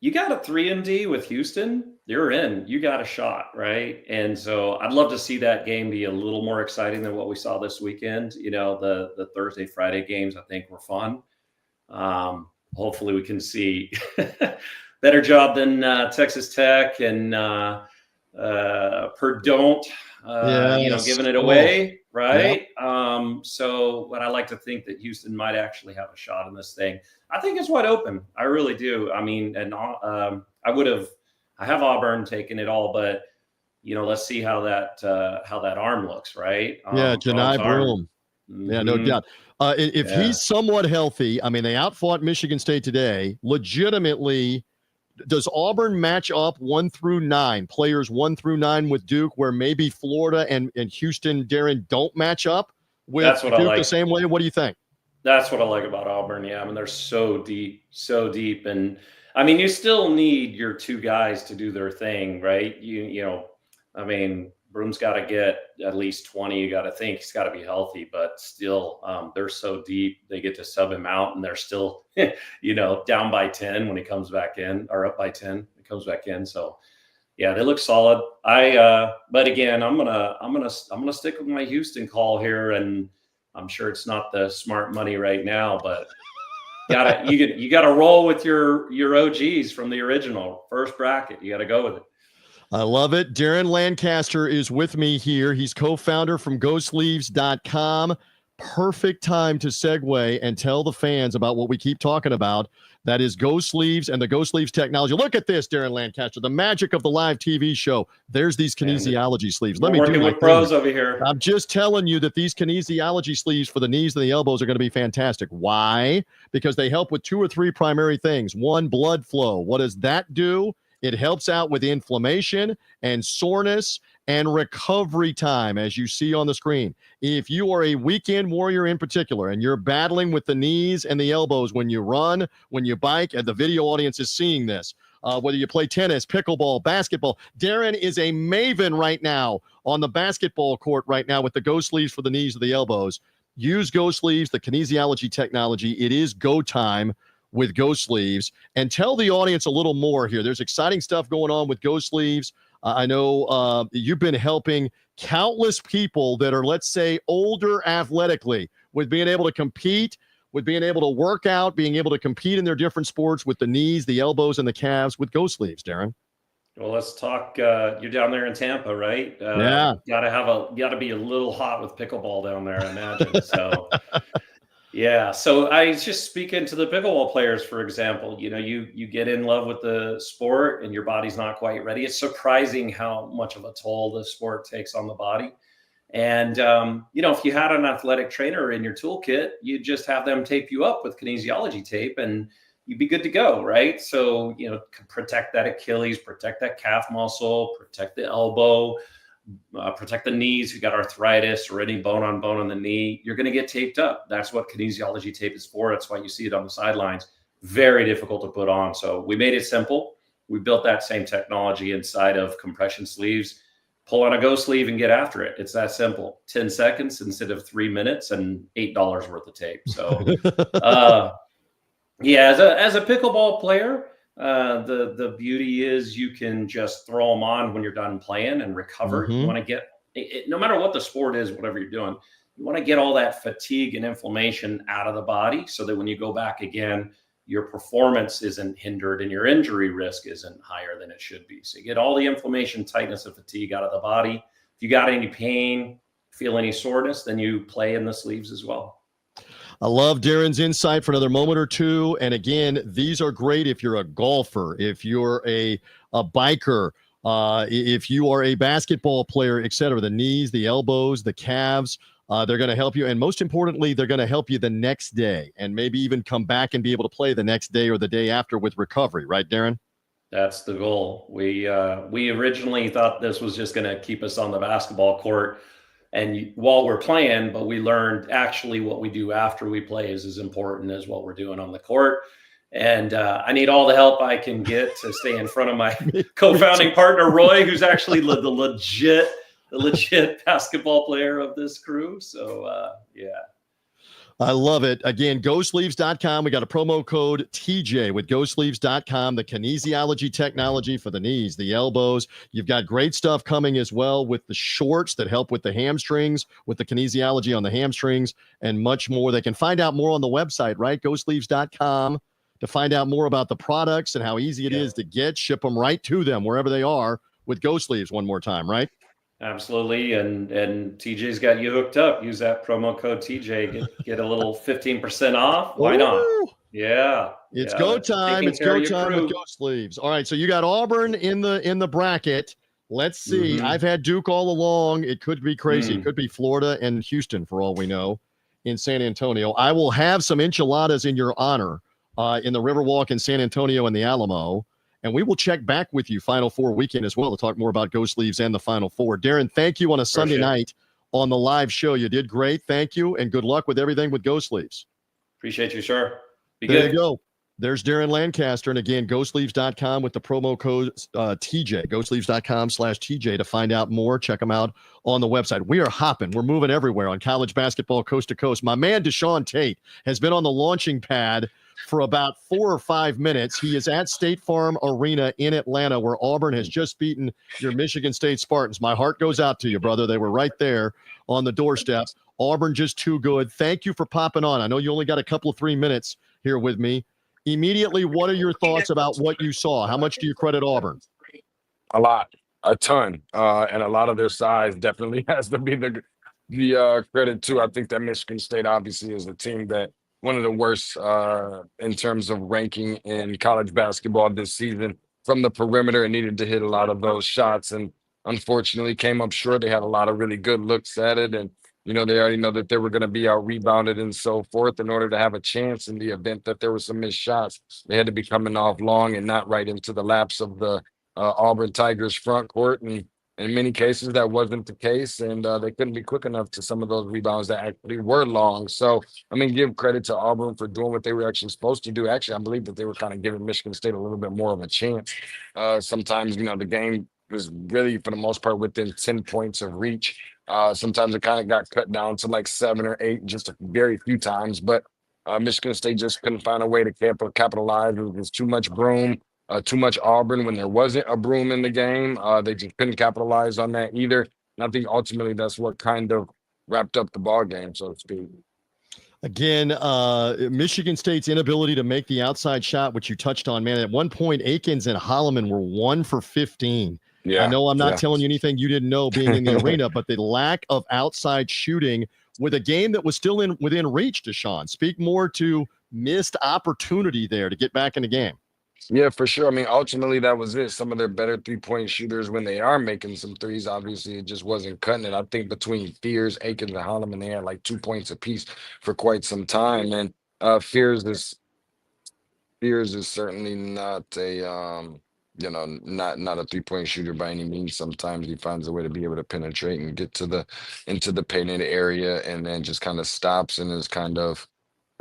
you got a 3-and-D with Houston, you're in. You got a shot, right? And so I'd love to see that game be a little more exciting than what we saw this weekend. The Thursday, Friday games, I think, were fun. Hopefully we can see better job than Texas Tech and Purdue, giving it away, right? Yeah. But I like to think that Houston might actually have a shot in this thing. I think it's wide open. I really do. I mean, and I have Auburn taking it all, but let's see how that arm looks, right? Janai Broom. Yeah, no doubt. If he's somewhat healthy, I mean, they outfought Michigan State today. Legitimately, does Auburn match up 1 through 9, players 1 through 9 with Duke, where maybe Florida and Houston, Darren, don't match up with Duke the same way? What do you think? That's what I like about Auburn. Yeah, I mean, they're so deep. And I mean, you still need your 2 guys to do their thing, right? I mean, Broom's got to get at least 20. You got to think he's got to be healthy, but still, they're so deep. They get to sub him out, and they're still, down by 10 when he comes back in, or up by 10 when he comes back in. So, yeah, they look solid. But again, I'm gonna stick with my Houston call here, and I'm sure it's not the smart money right now, but you gotta roll with your OGs from the original first bracket. You got to go with it. I love it. Darren Lancaster is with me here. He's co-founder from ghostleaves.com. Perfect time to segue and tell the fans about what we keep talking about. That is Ghost Leaves and the Ghost Leaves technology. Look at this, Darren Lancaster, the magic of the live TV show. There's these kinesiology sleeves. Let me working with pros over here. I'm just telling you that these kinesiology sleeves for the knees and the elbows are going to be fantastic. Why? Because they help with 2 or 3 primary things. 1, blood flow. What does that do? It helps out with inflammation and soreness and recovery time, as you see on the screen. If you are a weekend warrior in particular, and you're battling with the knees and the elbows when you run, when you bike, and the video audience is seeing this, whether you play tennis, pickleball, basketball, Darren is a maven right now on the basketball court right now with the Ghost Leaves for the knees or the elbows. Use Ghost Leaves, the kinesiology technology. It is go time with Ghost Leaves. And tell the audience a little more here. There's exciting stuff going on with Ghost Leaves. I know you've been helping countless people that are, let's say, older athletically with being able to compete, with being able to work out, being able to compete in their different sports with the knees, the elbows, and the calves with Ghost Leaves, Darren. Well, let's talk. You're down there in Tampa, right? Yeah. Got to be a little hot with pickleball down there, I imagine. So, yeah. So I just speaking to the pickleball players, for example. You get in love with the sport, and your body's not quite ready. It's surprising how much of a toll the sport takes on the body. And if you had an athletic trainer in your toolkit, you just have them tape you up with kinesiology tape, and you'd be good to go, right? So, protect that Achilles, protect that calf muscle, protect the elbow, protect the knees. If you got arthritis or any bone on the knee, you're going to get taped up. That's what kinesiology tape is for. That's why you see it on the sidelines. Very difficult to put on. So we made it simple. We built that same technology inside of compression sleeves, pull on a go sleeve and get after it. It's that simple. 10 seconds instead of 3 minutes and $8 worth of tape. So, yeah, as a pickleball player, the beauty is you can just throw them on when you're done playing and recover. You want to get no matter what the sport is, whatever you're doing, you want to get all that fatigue and inflammation out of the body so that when you go back again, your performance isn't hindered and your injury risk isn't higher than it should be. So you get all the inflammation, tightness, and fatigue out of the body. If you got any pain, feel any soreness, then you play in the sleeves as well. I love Darren's insight for another moment or two. And again, these are great if you're a golfer, if you're a biker, if you are a basketball player, et cetera. The knees, the elbows, the calves, they're going to help you. And most importantly, they're going to help you the next day and maybe even come back and be able to play the next day or the day after with recovery. Right, Darren? That's the goal. We originally thought this was just going to keep us on the basketball court and while we're playing, but we learned actually what we do after we play is as important as what we're doing on the court. And I need all the help I can get to stay in front of my co-founding partner, Roy, who's actually the legit basketball player of this crew. So, yeah. I love it. Again, GoSleeves.com. We got a promo code TJ with GoSleeves.com, the kinesiology technology for the knees, the elbows. You've got great stuff coming as well with the shorts that help with the hamstrings, with the kinesiology on the hamstrings, and much more. They can find out more on the website, right? GoSleeves.com to find out more about the products and how easy it is to get, ship them right to them wherever they are with GoSleeves one more time, right? Absolutely. And TJ's got you hooked up. Use that promo code TJ, get a little 15% off. Why not? Yeah. It's go time. It's go time with GoSleeves. All right. So you got Auburn in the bracket. Let's see. I've had Duke all along. It could be crazy. It could be Florida and Houston for all we know in San Antonio. I will have some enchiladas in your honor in the Riverwalk in San Antonio and the Alamo. And we will check back with you Final Four weekend as well to talk more about Go Sleeves and the Final Four. Darren, thank you on a Sunday night on the live show. You did great. Thank you, and good luck with everything with Go Sleeves. Appreciate you, sir. There you go. There's Darren Lancaster. And again, GoSleeves.com with the promo code TJ. GoSleeves.com/TJ to find out more. Check them out on the website. We are hopping. We're moving everywhere on college basketball coast to coast. My man, Deshaun Tate, has been on the launching pad for about 4 or 5 minutes. He is at State Farm Arena in Atlanta, where Auburn has just beaten your Michigan State Spartans. My heart goes out to you, brother. They were right there on the doorstep. Auburn just too good. Thank you for popping on. I know you only got a couple of 3 minutes here with me. Immediately, what are your thoughts about what you saw? How much do you credit Auburn? A lot, a ton, and a lot of their size definitely has to be the credit too. I think that Michigan State obviously is a team that one of the worst in terms of ranking in college basketball this season from the perimeter and needed to hit a lot of those shots and unfortunately came up short. They had a lot of really good looks at it and they already know that they were going to be out rebounded and so forth. In order to have a chance in the event that there were some missed shots, they had to be coming off long and not right into the laps of the Auburn Tigers front court. And in many cases, that wasn't the case. And they couldn't be quick enough to some of those rebounds that actually were long. So, give credit to Auburn for doing what they were actually supposed to do. Actually, I believe that they were kind of giving Michigan State a little bit more of a chance. Sometimes, the game was really, for the most part, within 10 points of reach. Sometimes it kind of got cut down to like 7 or 8, just a very few times. But Michigan State just couldn't find a way to capitalize. It was too much broom, too much Auburn when there wasn't a broom in the game. They just couldn't capitalize on that either. And I think ultimately that's what kind of wrapped up the ball game, so to speak. Again, Michigan State's inability to make the outside shot, which you touched on, man. At one point, Akins and Holloman were 1 for 15. Yeah, I know I'm not telling you anything you didn't know being in the arena, but the lack of outside shooting with a game that was still within reach, Deshaun. Speak more to missed opportunity there to get back in the game. Yeah, for sure. Ultimately, that was it. Some of their better three-point shooters, when they are making some threes, obviously, it just wasn't cutting it. I think between Fears, Akins, and Holloman, they had like 2 points apiece for quite some time. And Fears is certainly not a not a three-point shooter by any means. Sometimes he finds a way to be able to penetrate and get into the painted area and then just kind of stops and is kind of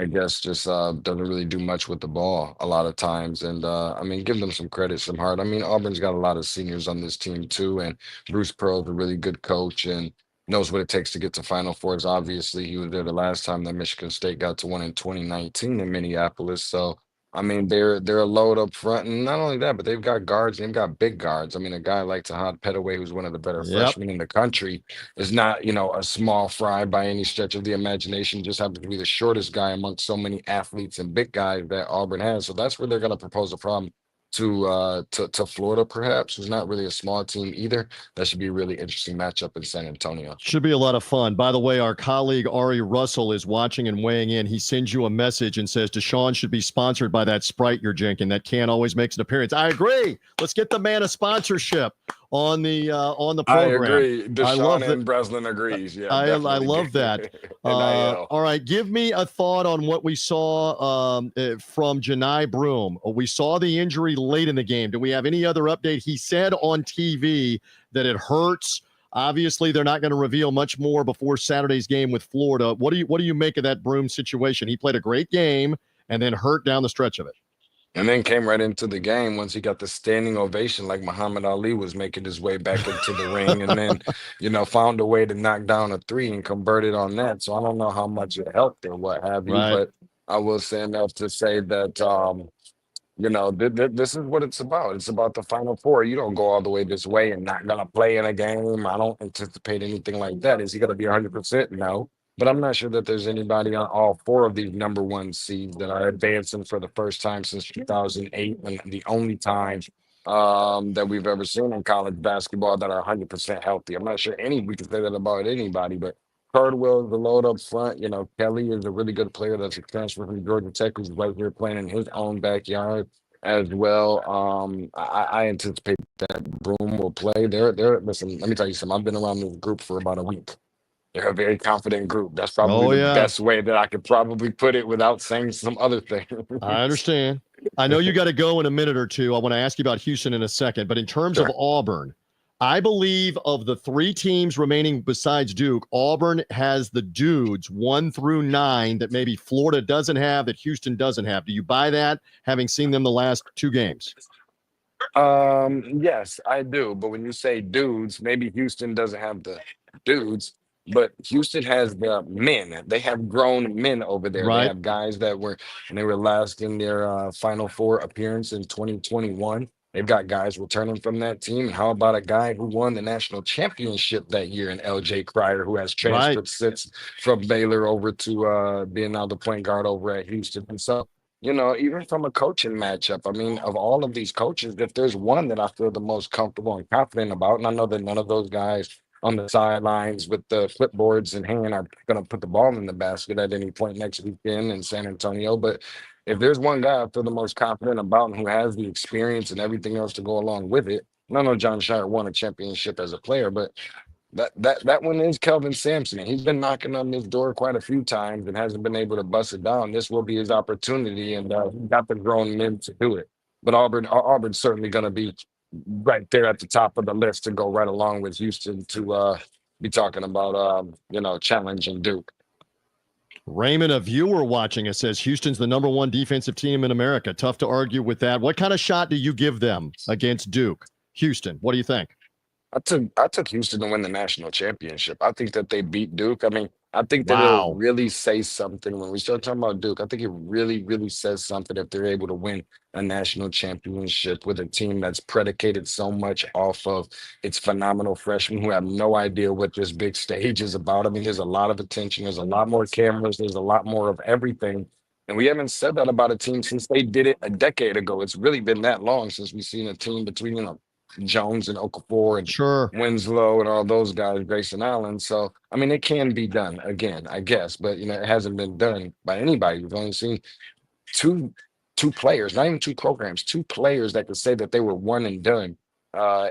I guess just doesn't really do much with the ball a lot of times. And I mean, give them some credit, some heart. I mean, Auburn's got a lot of seniors on this team too, and Bruce Pearl's a really good coach and knows what it takes to get to Final Fours. Obviously, he was there the last time that Michigan State got to one in 2019 in Minneapolis. So I mean, they're a load up front, and not only that, but they've got guards. They've got big guards. I mean, a guy like Tahad Petaway, who's one of the better Yep. freshmen in the country, is not, a small fry by any stretch of the imagination. Just happens to be the shortest guy amongst so many athletes and big guys that Auburn has. So that's where they're going to propose a problem to Florida, perhaps, who's not really a small team either. That should be a really interesting matchup in San Antonio. Should be a lot of fun. By the way, our colleague Ari Russell is watching and weighing in. He sends you a message and says Deshaun should be sponsored by that Sprite you're drinking. That can always makes an appearance. I agree. Let's get the man a sponsorship on the program. I agree. love Deshaun and Breslin agrees. Yeah, I definitely. love that. NIL. All right, give me a thought on what we saw from Janai Broom. We saw the injury late in the game. Do we have any other update? He said on TV that it hurts. Obviously, they're not going to reveal much more before Saturday's game with Florida. What do you make of that Broom situation? He played a great game and then hurt down the stretch of it. And then came right into the game once he got the standing ovation, like Muhammad Ali was making his way back into the ring, and then, found a way to knock down a three and converted on that. So I don't know how much it helped or what have you, Right. but I will say enough to say that, this is what it's about. It's about the Final Four. You don't go all the way this way and not gonna play in a game. I don't anticipate anything like that. Is he gonna be 100%? No. But I'm not sure that there's anybody on all four of these number one seeds that are advancing for the first time since 2008, and the only time that we've ever seen in college basketball that are 100% healthy. I'm not sure we can say that about anybody, but Cardwell is the load up front. Kelly is a really good player that's a transfer from Georgia Tech, who's right here playing in his own backyard as well. I anticipate that Broom will play. Listen, let me tell you something. I've been around this group for about a week. They're a very confident group. That's probably the best way that I could probably put it without saying some other thing. I understand. I know you got to go in a minute or two. I want to ask you about Houston in a second. But in terms of Auburn, I believe of the three teams remaining besides Duke, Auburn has the dudes 1 through 9 that maybe Florida doesn't have, that Houston doesn't have. Do you buy that, having seen them the last two games? Yes, I do. But when you say dudes, maybe Houston doesn't have the dudes, but Houston has the men. They have grown men over there. Right. They have guys they were last in their Final Four appearance in 2021. They've got guys returning from that team. And how about a guy who won the national championship that year in LJ Cryer, who has transferred since from Baylor over to being now the point guard over at Houston. And so, even from a coaching matchup, I mean, of all of these coaches, if there's one that I feel the most comfortable and confident about, and I know that none of those guys on the sidelines with the clipboards in hand are going to put the ball in the basket at any point next weekend in San Antonio. But if there's one guy I feel the most confident about and who has the experience and everything else to go along with it, and I know John Shire won a championship as a player, but that one is Kelvin Sampson. He's been knocking on this door quite a few times and hasn't been able to bust it down. This will be his opportunity, and he got the grown men to do it. But Auburn's certainly going to be right there at the top of the list to go right along with Houston to be talking about challenging Duke. Raymond, a viewer watching us, says Houston's the number one defensive team in America. Tough to argue with that. What kind of shot do you give them against Duke? Houston, what do you think? I took Houston to win the national championship. I think that they beat Duke. I mean, I think that it'll really say something when we start talking about Duke. I think it really, really says something if they're able to win a national championship with a team that's predicated so much off of its phenomenal freshmen who have no idea what this big stage is about. I mean, there's a lot of attention. There's a lot more cameras. There's a lot more of everything. And we haven't said that about a team since they did it a decade ago. It's really been that long since we've seen a team between, Jones and Okafor and Winslow and all those guys, Grayson Allen. So, I mean, it can be done again, I guess, but, it hasn't been done by anybody. We've only seen two players, not even two programs, two players that could say that they were one and done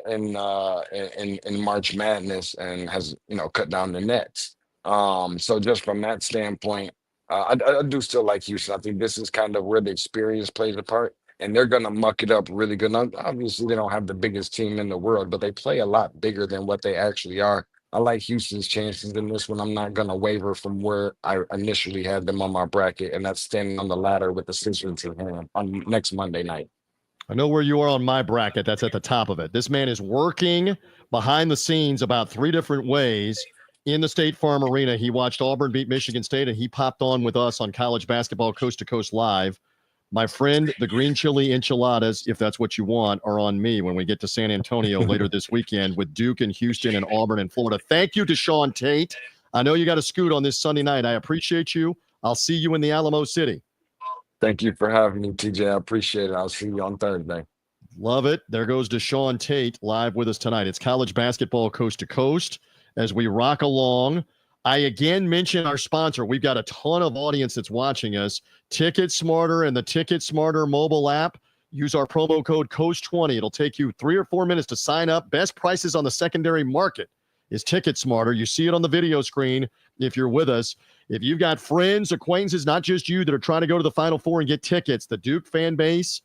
in March Madness and has, cut down the nets. So just from that standpoint, I do still like Houston. I think this is kind of where the experience plays a part. And they're going to muck it up really good. Now, obviously, they don't have the biggest team in the world, but they play a lot bigger than what they actually are I like Houston's chances in this one. I'm not going to waver from where I initially had them on my bracket, and that's standing on the ladder with the Sixers in hand on next Monday night. I know where you are on my bracket. That's at the top of it. This man is working behind the scenes about 3 different ways in the State Farm Arena. He watched Auburn beat Michigan State, and he popped on with us on College Basketball Coast to Coast Live. My friend, the green chili enchiladas, if that's what you want, are on me when we get to San Antonio later this weekend with Duke and Houston and Auburn and Florida. Thank you to Sean Tate. I know you got to scoot on this Sunday night. I appreciate you. I'll see you in the Alamo City. Thank you for having me, TJ. I appreciate it. I'll see you on Thursday. Love it. There goes Deshaun Tate live with us tonight. It's College Basketball Coast to Coast as we rock along. I again mention our sponsor. We've got a ton of audience that's watching us. Ticket Smarter and the Ticket Smarter mobile app. Use our promo code COAST20. It'll take you 3 or 4 minutes to sign up. Best prices on the secondary market is Ticket Smarter. You see it on the video screen if you're with us. If you've got friends, acquaintances, not just you, that are trying to go to the Final Four and get tickets, the Duke fan base,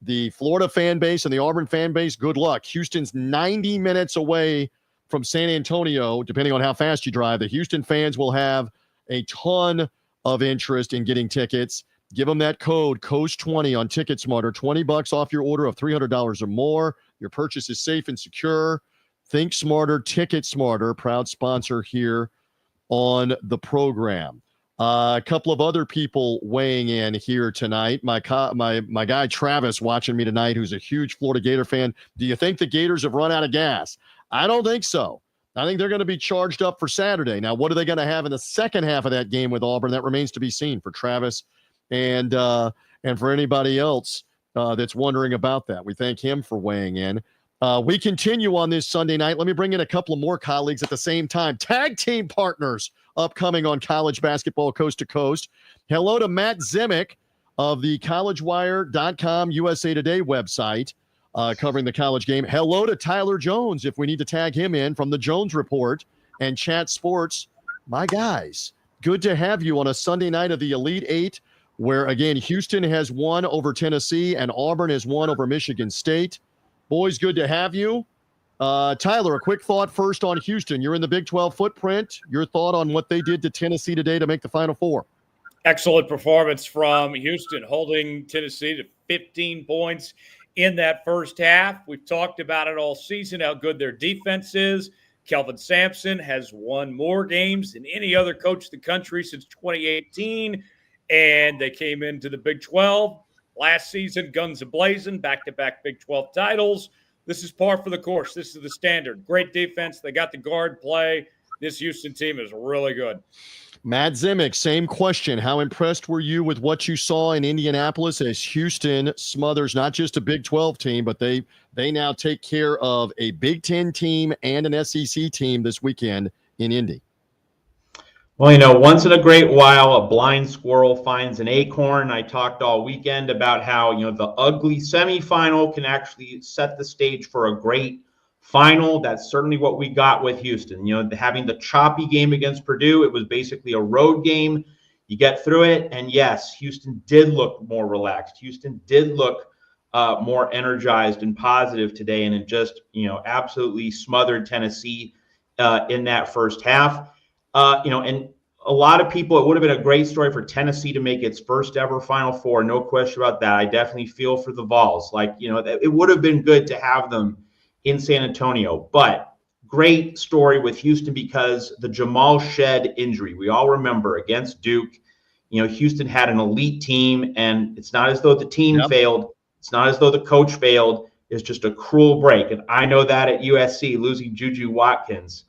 the Florida fan base, and the Auburn fan base, good luck. Houston's 90 minutes away from San Antonio, depending on how fast you drive. The Houston fans will have a ton of interest in getting tickets. Give them that code, COAST20 on TicketSmarter, $20 off your order of $300 or more. Your purchase is safe and secure. Think smarter, Ticket Smarter, proud sponsor here on the program. A couple of other people weighing in here tonight. My guy Travis watching me tonight, who's a huge Florida Gator fan. Do you think the Gators have run out of gas? I don't think so. I think they're going to be charged up for Saturday. Now, what are they going to have in the second half of that game with Auburn? That remains to be seen for Travis and for anybody else that's wondering about that. We thank him for weighing in. We continue on this Sunday night. Let me bring in a couple of more colleagues at the same time. Tag team partners upcoming on College Basketball Coast to Coast. Hello to Matt Zimick of the collegewire.com USA Today website. Covering the college game. Hello to Tyler Jones, if we need to tag him in from the Jones Report and Chat Sports. My guys, good to have you on a Sunday night of the Elite Eight, where, again, Houston has won over Tennessee and Auburn has won over Michigan State. Boys, good to have you. Tyler, a quick thought first on Houston. You're in the Big 12 footprint. Your thought on what they did to Tennessee today to make the Final Four. Excellent performance from Houston, holding Tennessee to 15 points in that first half. We've talked about it all season, how good their defense is. Kelvin Sampson has won more games than any other coach in the country since 2018, and they came into the Big 12 last season, guns a-blazing, back-to-back Big 12 titles. This is par for the course. This is the standard. Great defense. They got the guard play. This Houston team is really good. Matt Zimick, same question. How impressed were you with what you saw in Indianapolis as Houston smothers not just a Big 12 team, but they now take care of a Big 10 team and an SEC team this weekend in Indy? Well, once in a great while, a blind squirrel finds an acorn. I talked all weekend about how, the ugly semifinal can actually set the stage for a great final. That's certainly what we got with Houston. Having the choppy game against Purdue, it was basically a road game. You get through it, and yes, Houston did look more relaxed. Houston did look more energized and positive today, and it just, absolutely smothered Tennessee in that first half. And a lot of people, it would have been a great story for Tennessee to make its first ever Final Four. No question about that. I definitely feel for the Vols. It would have been good to have them in San Antonio, but great story with Houston because the Jamal Shed injury, we all remember against Duke, Houston had an elite team, and it's not as though the team failed. It's not as though the coach failed. It's just a cruel break. And I know that at USC, losing Juju Watkins.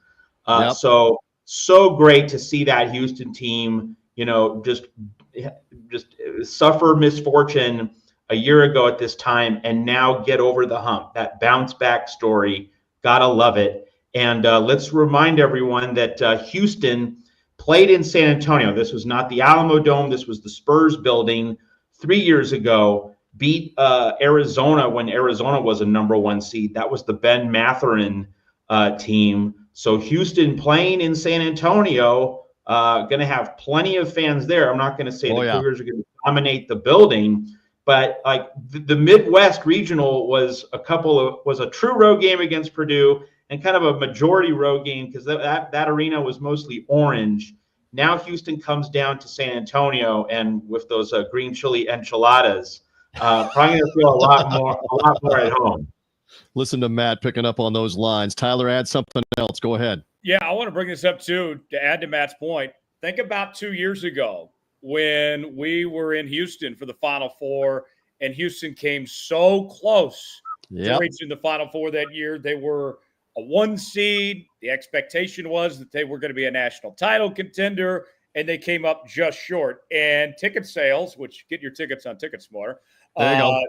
So great to see that Houston team, just suffer misfortune a year ago at this time and now get over the hump. That bounce back story, gotta love it. And let's remind everyone that Houston played in San Antonio. This was not the Alamo Dome. This was the Spurs building 3 years ago. Beat Arizona when Arizona was a number 1 seed. That was the Ben Mathurin team. So Houston playing in San Antonio, going to have plenty of fans there. I'm not going to say Cougars are going to dominate the building, but like the Midwest Regional was a true road game against Purdue, and kind of a majority road game because that arena was mostly orange. Now Houston comes down to San Antonio, and with those green chili enchiladas, probably going to feel a lot more at home. Listen to Matt picking up on those lines. Tyler, add something else. Go ahead. Yeah, I want to bring this up too to add to Matt's point. Think about 2 years ago when we were in Houston for the Final Four, and Houston came so close to reaching the Final Four that year. They were a 1 seed. The expectation was that they were going to be a national title contender, and they came up just short. And ticket sales, which get your tickets on TicketSmarter, there you go.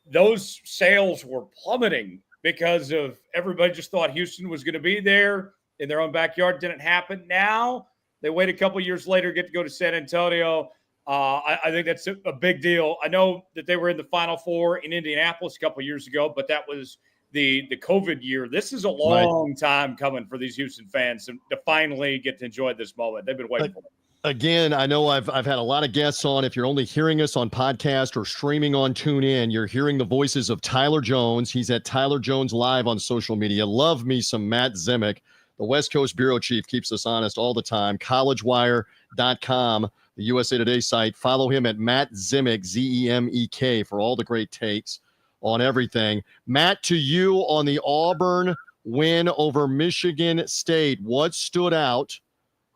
Those sales were plummeting because of everybody just thought Houston was going to be there in their own backyard. Didn't happen. Now they wait a couple years later, get to go to San Antonio. I think that's a big deal. I know that they were in the Final Four in Indianapolis a couple years ago, but that was the COVID year. This is a long time coming for these Houston fans to finally get to enjoy this moment. They've been waiting for it. Again, I know I've had a lot of guests on. If you're only hearing us on podcast or streaming on TuneIn, you're hearing the voices of Tyler Jones. He's at Tyler Jones Live on social media. Love me some Matt Zemek. The West Coast bureau chief keeps us honest all the time. collegewire.com, the USA Today site. Follow him at Matt Zemek, Zemek, for all the great takes on everything. Matt, to you on the Auburn win over Michigan State. What stood out?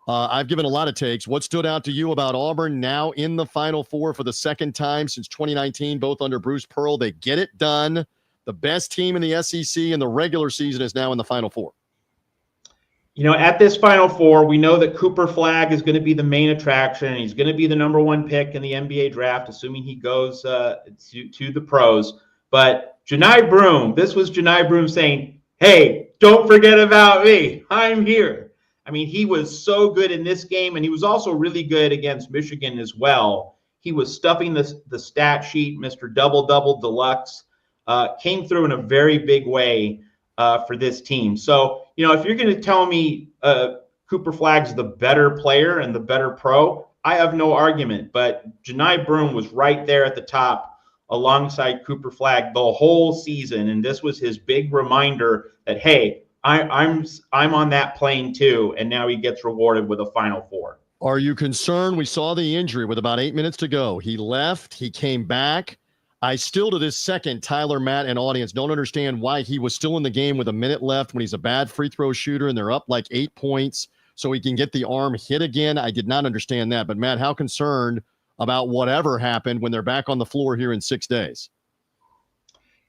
I've given a lot of takes. What stood out to you about Auburn now in the Final Four for the second time since 2019, both under Bruce Pearl? They get it done. The best team in the SEC in the regular season is now in the Final Four. You know, at this Final Four, we know that Cooper Flagg is going to be the main attraction. He's going to be the #1 pick in the NBA draft, assuming he goes to the pros. But Janai Broome, this was Janai Broome saying, hey, don't forget about me. I'm here. I mean, he was so good in this game, and he was also really good against Michigan as well. He was stuffing the stat sheet, Mr. Double-Double Deluxe, came through in a very big way for this team. So, you know, if you're going to tell me Cooper Flagg's the better player and the better pro, I have no argument. But Janai Broome was right there at the top alongside Cooper Flagg the whole season, and this was his big reminder that, hey, I'm on that plane too, and now he gets rewarded with a Final Four. Are you concerned? We saw the injury with about 8 minutes to go. He left. He came back. I still, to this second, Tyler, Matt, and audience, don't understand why he was still in the game with a minute left when he's a bad free throw shooter and they're up like 8 points so he can get the arm hit again. I did not understand that. But, Matt, how concerned about whatever happened when they're back on the floor here in 6 days?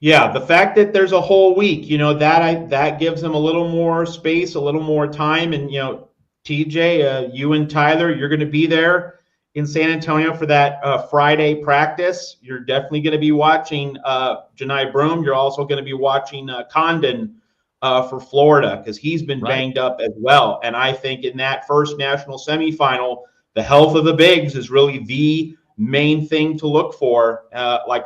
Yeah, the fact that there's a whole week, you know, that gives them a little more space, a little more time. And, you know, TJ, you and Tyler, you're going to be there in San Antonio for that Friday practice. You're definitely going to be watching Janai Broome. You're also going to be watching Condon for Florida because he's been banged up as well. And I think in that first national semifinal, the health of the bigs is really the main thing to look for.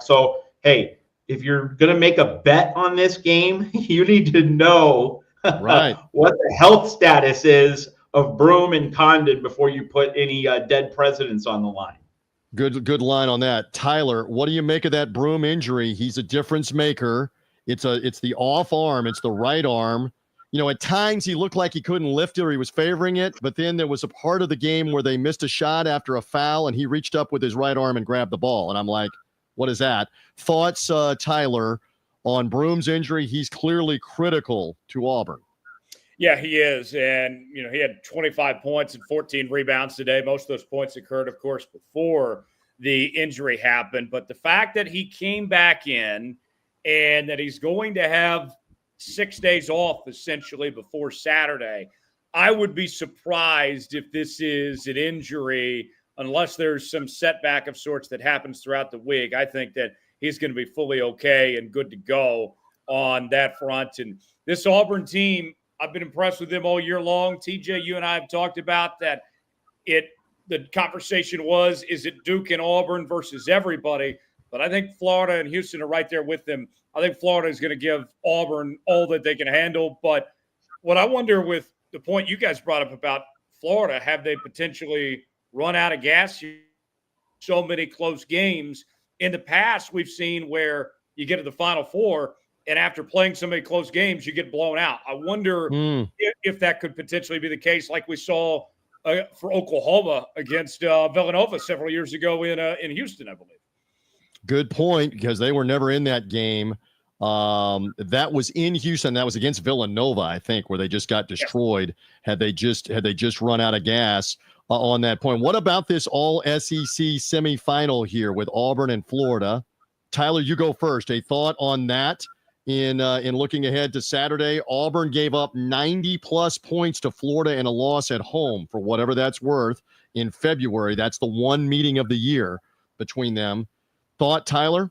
So, hey, if you're going to make a bet on this game, you need to know what the health status is of Broome and Condon before you put any dead presidents on the line. Good line on that. Tyler, what do you make of that Broome injury? He's a difference maker. It's the off arm. It's the right arm. You know, at times he looked like he couldn't lift it or he was favoring it, but then there was a part of the game where they missed a shot after a foul and he reached up with his right arm and grabbed the ball. And I'm like, what is that? Thoughts, Tyler, on Broome's injury? He's clearly critical to Auburn. Yeah, he is. And, you know, he had 25 points and 14 rebounds today. Most of those points occurred, of course, before the injury happened. But the fact that he came back in and that he's going to have 6 days off essentially before Saturday, I would be surprised if this is an injury unless there's some setback of sorts that happens throughout the week. I think that he's going to be fully okay and good to go on that front. And this Auburn team, I've been impressed with them all year long. TJ, you and I have talked about that. The conversation was, is it Duke and Auburn versus everybody? But I think Florida and Houston are right there with them. I think Florida is going to give Auburn all that they can handle. But what I wonder with the point you guys brought up about Florida, have they potentially run out of gas? So many close games. In the past, we've seen where you get to the Final Four and after playing so many close games, you get blown out. I wonder if that could potentially be the case, like we saw for Oklahoma against Villanova several years ago in Houston, I believe. Good point, because they were never in that game. That was in Houston. That was against Villanova, I think, where they just got destroyed. Had they just run out of gas on that point. What about this all SEC semifinal here with Auburn and Florida? Tyler, you go first. A thought on that in looking ahead to Saturday? Auburn gave up 90-plus points to Florida in a loss at home, for whatever that's worth, in February. That's the one meeting of the year between them. Thought, Tyler?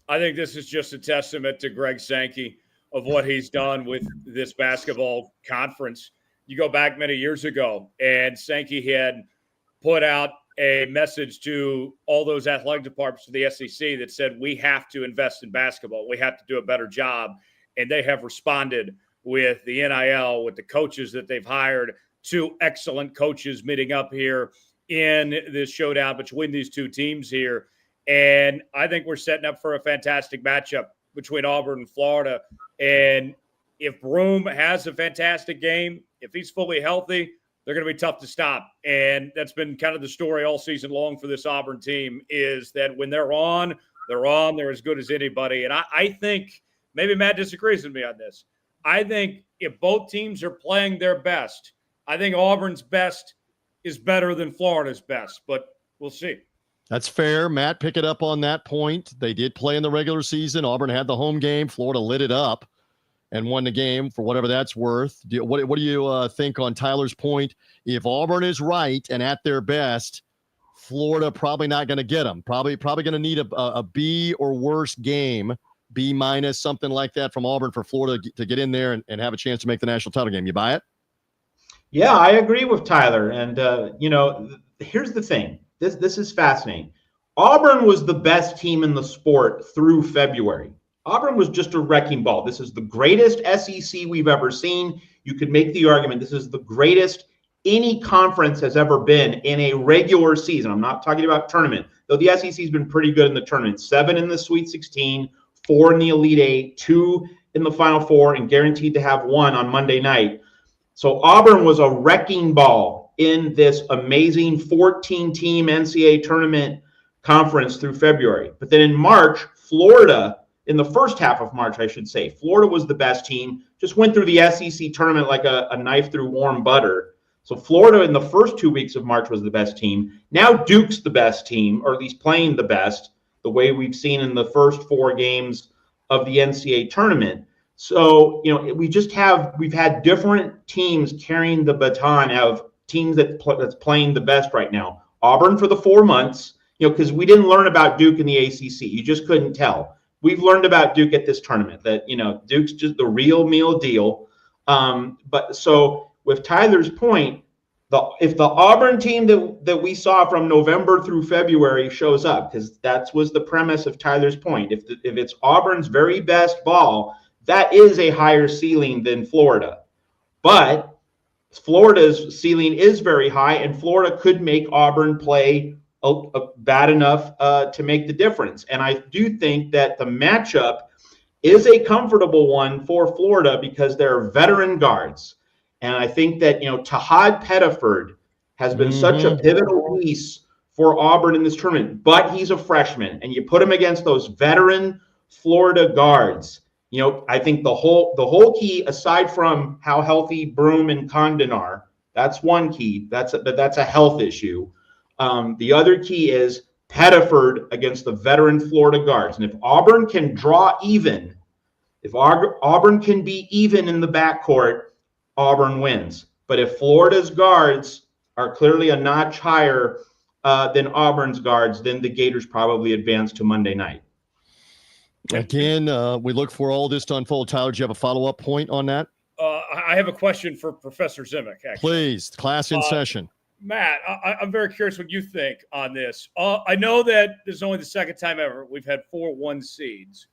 I think this is just a testament to Greg Sankey of what he's done with this basketball conference. You go back many years ago, and Sankey had put out a message to all those athletic departments of the SEC that said, we have to invest in basketball. We have to do a better job. And they have responded with the NIL, with the coaches that they've hired, 2 excellent coaches meeting up here in this showdown between these 2 teams here. And I think we're setting up for a fantastic matchup between Auburn and Florida. And if Broome has a fantastic game, if he's fully healthy, they're going to be tough to stop. And that's been kind of the story all season long for this Auburn team, is that when they're on, they're as good as anybody. And I think, maybe Matt disagrees with me on this, I think if both teams are playing their best, I think Auburn's best is better than Florida's best, but we'll see. That's fair. Matt, pick it up on that point. They did play in the regular season. Auburn had the home game. Florida lit it up and won the game, for whatever that's worth. What do you think on Tyler's point? If Auburn is right and at their best, Florida probably not going to get them. Probably going to need a B or worse game, B minus, something like that from Auburn for Florida to get in there and have a chance to make the national title game. You buy it? Yeah, I agree with Tyler. And, here's the thing. This is fascinating. Auburn was the best team in the sport through February. Auburn was just a wrecking ball. This is the greatest SEC we've ever seen. You could make the argument this is the greatest any conference has ever been in a regular season. I'm not talking about tournament, though the SEC has been pretty good in the tournament. 7 in the Sweet 16, 4 in the Elite 8, 2 in the Final Four, and guaranteed to have 1 on Monday night. So Auburn was a wrecking ball in this amazing 14-team NCAA tournament conference through February. But then in March, Florida, in the first half of March, I should say, Florida was the best team, just went through the SEC tournament like a knife through warm butter. So Florida in the first 2 weeks of March was the best team. Now Duke's the best team, or at least playing the best, the way we've seen in the first 4 games of the NCAA tournament. So, we've had different teams carrying the baton of teams that's playing the best right now. Auburn for the 4 months, because we didn't learn about Duke in the ACC. You just couldn't tell. We've learned about Duke at this tournament, that, Duke's just the real meal deal. But so with Tyler's point, if the Auburn team that we saw from November through February shows up, because that was the premise of Tyler's point, if it's Auburn's very best ball, that is a higher ceiling than Florida. But Florida's ceiling is very high, and Florida could make Auburn play bad enough to make the difference. And I do think that the matchup is a comfortable one for Florida because they're veteran guards. And I think that, Tahad Pettiford has been such a pivotal piece for Auburn in this tournament, but he's a freshman, and you put him against those veteran Florida guards. I think the whole key, aside from how healthy Broome and Condon are, that's one key. That's a health issue. The other key is Pettiford against the veteran Florida guards. And if Auburn can draw even, if Auburn can be even in the backcourt, Auburn wins. But if Florida's guards are clearly a notch higher than Auburn's guards, then the Gators probably advance to Monday night. Again, we look for all this to unfold. Tyler, do you have a follow-up point on that? I have a question for Professor Zimick, actually. Please, class in session. Matt, I'm very curious what you think on this. I know that this is only the second time ever we've had 4 1 seeds,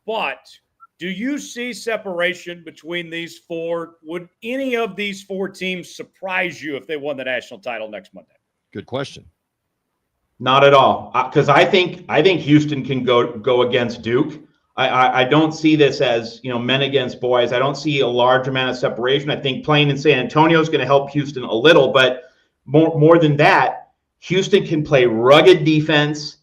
but do you see separation between these 4? Would any of these 4 teams surprise you if they won the national title next Monday? Good question. Not at all, because I think Houston can go against Duke. I don't see this as, men against boys. I don't see a large amount of separation. I think playing in San Antonio is going to help Houston a little, but more than that, Houston can play rugged defense,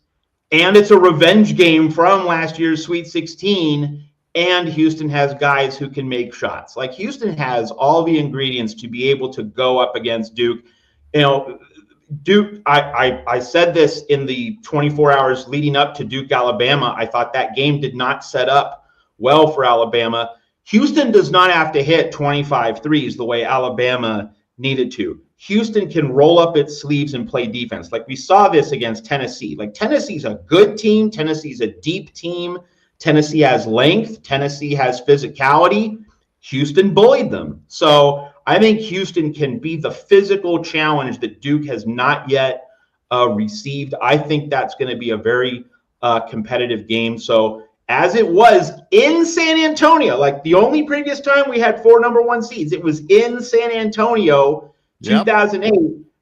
and it's a revenge game from last year's Sweet 16, and Houston has guys who can make shots. Like, Houston has all the ingredients to be able to go up against Duke. Duke, I said this in the 24 hours leading up to Duke, Alabama. I thought that game did not set up well for Alabama. Houston does not have to hit 25 threes the way Alabama needed to. Houston can roll up its sleeves and play defense. Like, we saw this against Tennessee. Like, Tennessee's a good team. Tennessee's a deep team. Tennessee has length. Tennessee has physicality. Houston bullied them. So I think Houston can be the physical challenge that Duke has not yet received. I think that's going to be a very competitive game. So as it was in San Antonio, like the only previous time we had 4 number 1 seeds, it was in San Antonio, 2008.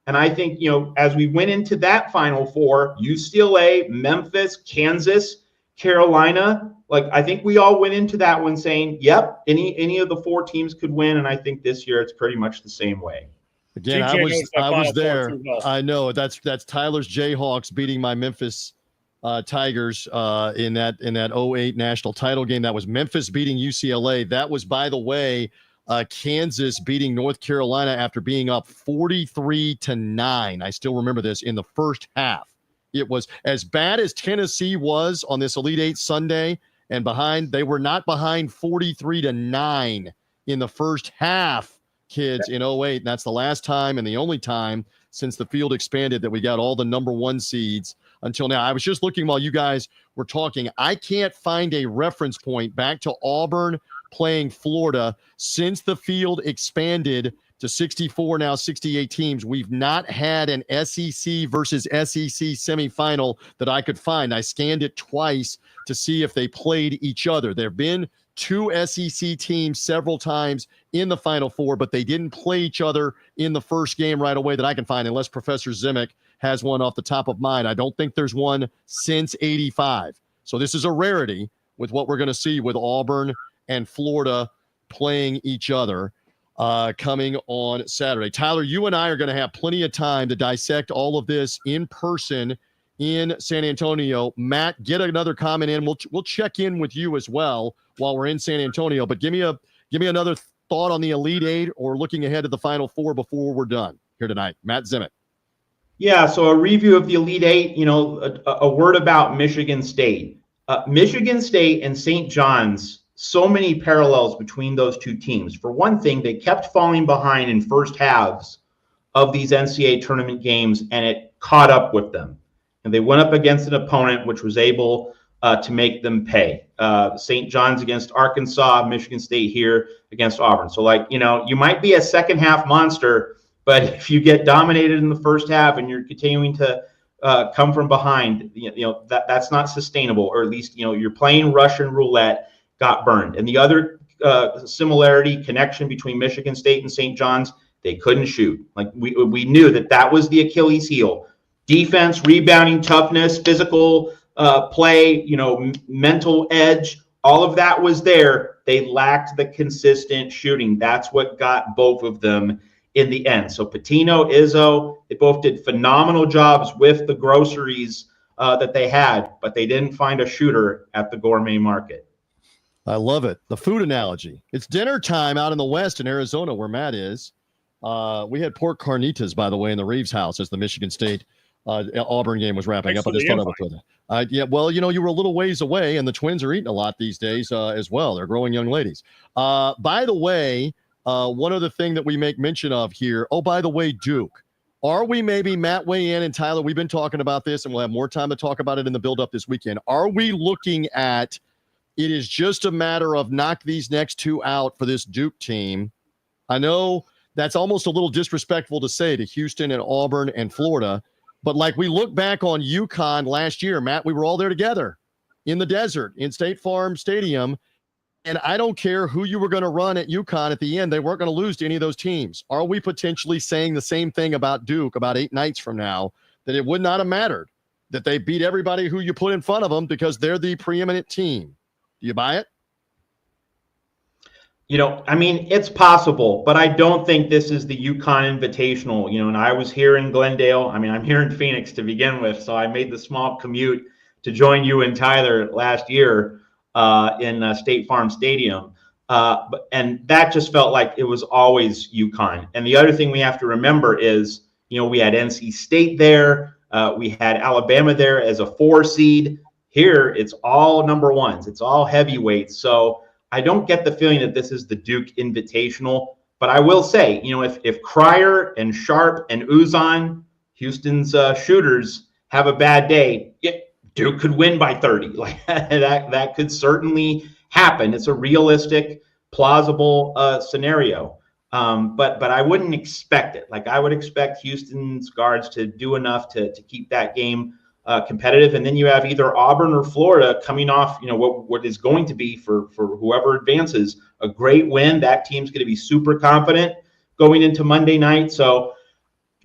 And I think, as we went into that Final Four, UCLA, Memphis, Kansas, Carolina, like, I think we all went into that one saying, yep, any of the 4 teams could win. And I think this year it's pretty much the same way. Again, I was there. I know that's Tyler's Jayhawks beating my Memphis Tigers in that 08 national title game. That was Memphis beating UCLA. That was, by the way, Kansas beating North Carolina after being up 43-9. I still remember this in the first half. It was as bad as Tennessee was on this Elite Eight Sunday and behind. They were not behind 43-9 in the first half, kids, in 08. And that's the last time and the only time since the field expanded that we got all the number 1 seeds until now. I was just looking while you guys were talking. I can't find a reference point back to Auburn playing Florida since the field expanded to 64, now 68 teams. We've not had an SEC versus SEC semifinal that I could find. I scanned it twice to see if they played each other. There have been 2 SEC teams several times in the Final Four, but they didn't play each other in the first game right away that I can find, unless Professor Zimick has one off the top of mind. I don't think there's one since 85. So this is a rarity with what we're going to see with Auburn and Florida playing each other coming on Saturday. Tyler, you and I are going to have plenty of time to dissect all of this in person in San Antonio. Matt, get another comment in. We'll check in with you as well while we're in San Antonio. But give me another thought on the Elite Eight or looking ahead to the Final Four before we're done here tonight. Matt Zimick. Yeah, so a review of the Elite Eight. A word about Michigan State. Michigan State and St. John's. So many parallels between those 2 teams. For one thing, they kept falling behind in first halves of these NCAA tournament games, and it caught up with them. And they went up against an opponent which was able to make them pay. St. John's against Arkansas, Michigan State here against Auburn. So, you might be a second half monster, but if you get dominated in the first half and you're continuing to come from behind, that's not sustainable. Or at least, you're playing Russian roulette. Got burned. And the other connection between Michigan State and St. John's, they couldn't shoot. Like, we knew that was the Achilles heel. Defense, rebounding, toughness, physical play, mental edge, all of that was there. They lacked the consistent shooting. That's what got both of them in the end. So Pitino, Izzo, they both did phenomenal jobs with the groceries that they had, but they didn't find a shooter at the gourmet market. I love it. The food analogy. It's dinner time out in the West in Arizona where Matt is. We had pork carnitas, by the way, in the Rives house as the Michigan State Auburn game was wrapping up. I just thought I would put that. Yeah, well, you were a little ways away, and the Twins are eating a lot these days as well. They're growing young ladies. By the way, one other thing that we make mention of here. Oh, by the way, Duke. Are we maybe, Matt, weigh in, and Tyler, we've been talking about this, and we'll have more time to talk about it in the build-up this weekend. Are we looking at it is just a matter of knock these next 2 out for this Duke team? I know that's almost a little disrespectful to say to Houston and Auburn and Florida, but like we look back on UConn last year, Matt, we were all there together in the desert in State Farm Stadium, and I don't care who you were going to run at UConn at the end, they weren't going to lose to any of those teams. Are we potentially saying the same thing about Duke about 8 nights from now, that it would not have mattered, that they beat everybody who you put in front of them because they're the preeminent team? Do you buy it? I mean, it's possible, but I don't think this is the UConn Invitational. And I was here in Glendale. I mean, I'm here in Phoenix to begin with, so I made the small commute to join you and Tyler last year in State Farm Stadium. And that just felt like it was always UConn. And the other thing we have to remember is, we had NC State there. We had Alabama there as a 4 seed. Here, it's all number ones. It's all heavyweights. So I don't get the feeling that this is the Duke Invitational. But I will say, if Cryer and Sharp and Uzan, Houston's shooters, have a bad day, Duke could win by 30. Like that could certainly happen. It's a realistic, plausible scenario. But I wouldn't expect it. Like I would expect Houston's guards to do enough to keep that game competitive. And then you have either Auburn or Florida coming off, what is going to be for whoever advances a great win. That team's going to be super confident going into Monday night. So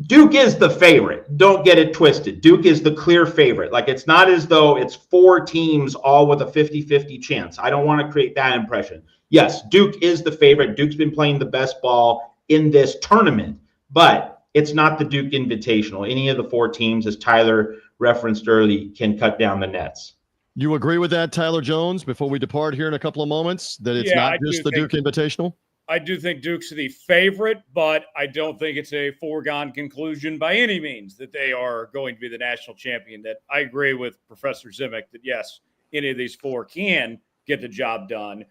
Duke is the favorite. Don't get it twisted. Duke is the clear favorite. Like it's not as though it's 4 teams all with a 50-50 chance. I don't want to create that impression. Yes, Duke is the favorite. Duke's been playing the best ball in this tournament, but it's not the Duke Invitational. Any of the 4 teams, as Tyler referenced early, can cut down the nets. You agree with that, Tyler Jones, before we depart here in a couple of moments, that it's not just the Duke Invitational? I do think Duke's the favorite, but I don't think it's a foregone conclusion by any means that they are going to be the national champion. That I agree with Professor Zimick that, yes, any of these 4 can get the job done.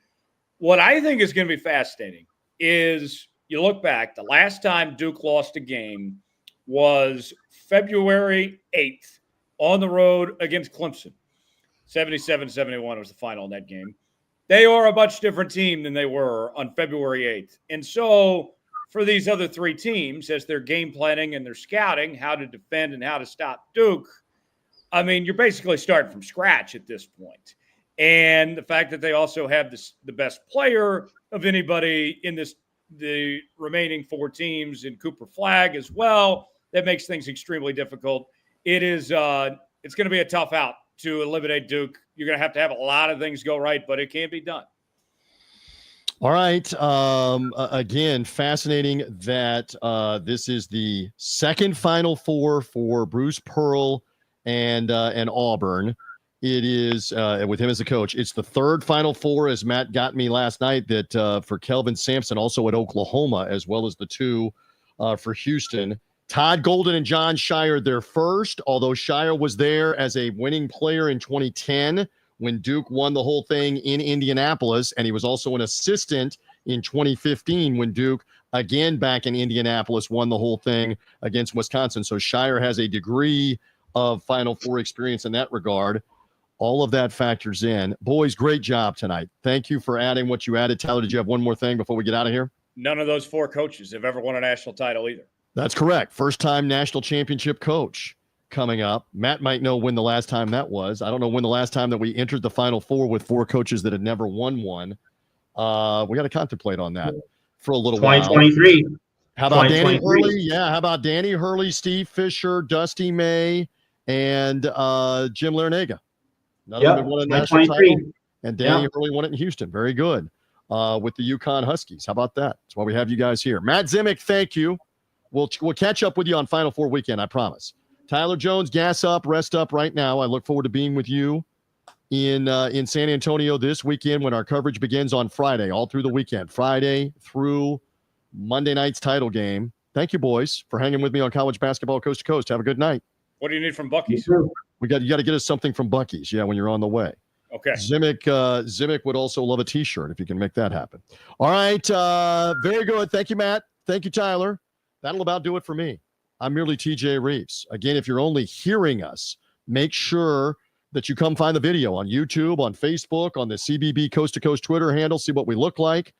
What I think is going to be fascinating is you look back, the last time Duke lost a game was February 8th on the road against Clemson. 77-71 was the final in that game. They are a much different team than they were on February 8th. And so for these other 3 teams, as they're game planning and they're scouting how to defend and how to stop Duke, I mean, you're basically starting from scratch at this point. And the fact that they also have the best player of anybody in the remaining 4 teams in Cooper Flagg as well, that makes things extremely difficult. It's going to be a tough out to eliminate Duke. You're going to have a lot of things go right, but it can be done. All right. Again, fascinating that this is the second Final Four for Bruce Pearl and Auburn. It is with him as the coach. It's the 3rd Final Four, as Matt got me last night, that for Kelvin Sampson, also at Oklahoma, as well as the 2 for Houston. Todd Golden and John Shire, their first, although Shire was there as a winning player in 2010 when Duke won the whole thing in Indianapolis, and he was also an assistant in 2015 when Duke, again back in Indianapolis, won the whole thing against Wisconsin. So Shire has a degree of Final Four experience in that regard. All of that factors in. Boys, great job tonight. Thank you for adding what you added. Tyler, did you have one more thing before we get out of here? None of those 4 coaches have ever won a national title either. That's correct. First-time national championship coach coming up. Matt might know when the last time that was. I don't know when the last time that we entered the Final Four with 4 coaches that had never won one. We got to contemplate on that for a little 2023. while. How about Danny Hurley? Yeah, how about Danny Hurley, Steve Fisher, Dusty May, and Jim Larinaga? None of them won a national title, and Danny Hurley won it in Houston. Very good. With the UConn Huskies. How about that? That's why we have you guys here. Matt Zimick, thank you. We'll catch up with you on Final Four weekend, I promise. Tyler Jones, gas up, rest up right now. I look forward to being with you in San Antonio this weekend when our coverage begins on Friday, all through the weekend, Friday through Monday night's title game. Thank you, boys, for hanging with me on college basketball coast to coast. Have a good night. What do you need from Buc-ee's? You got to get us something from Buc-ee's, when you're on the way. Okay. Zimick would also love a T-shirt if you can make that happen. All right. Very good. Thank you, Matt. Thank you, Tyler. That'll about do it for me. I'm merely TJ Rives. Again, if you're only hearing us, make sure that you come find the video on YouTube, on Facebook, on the CBB Coast to Coast Twitter handle, see what we look like.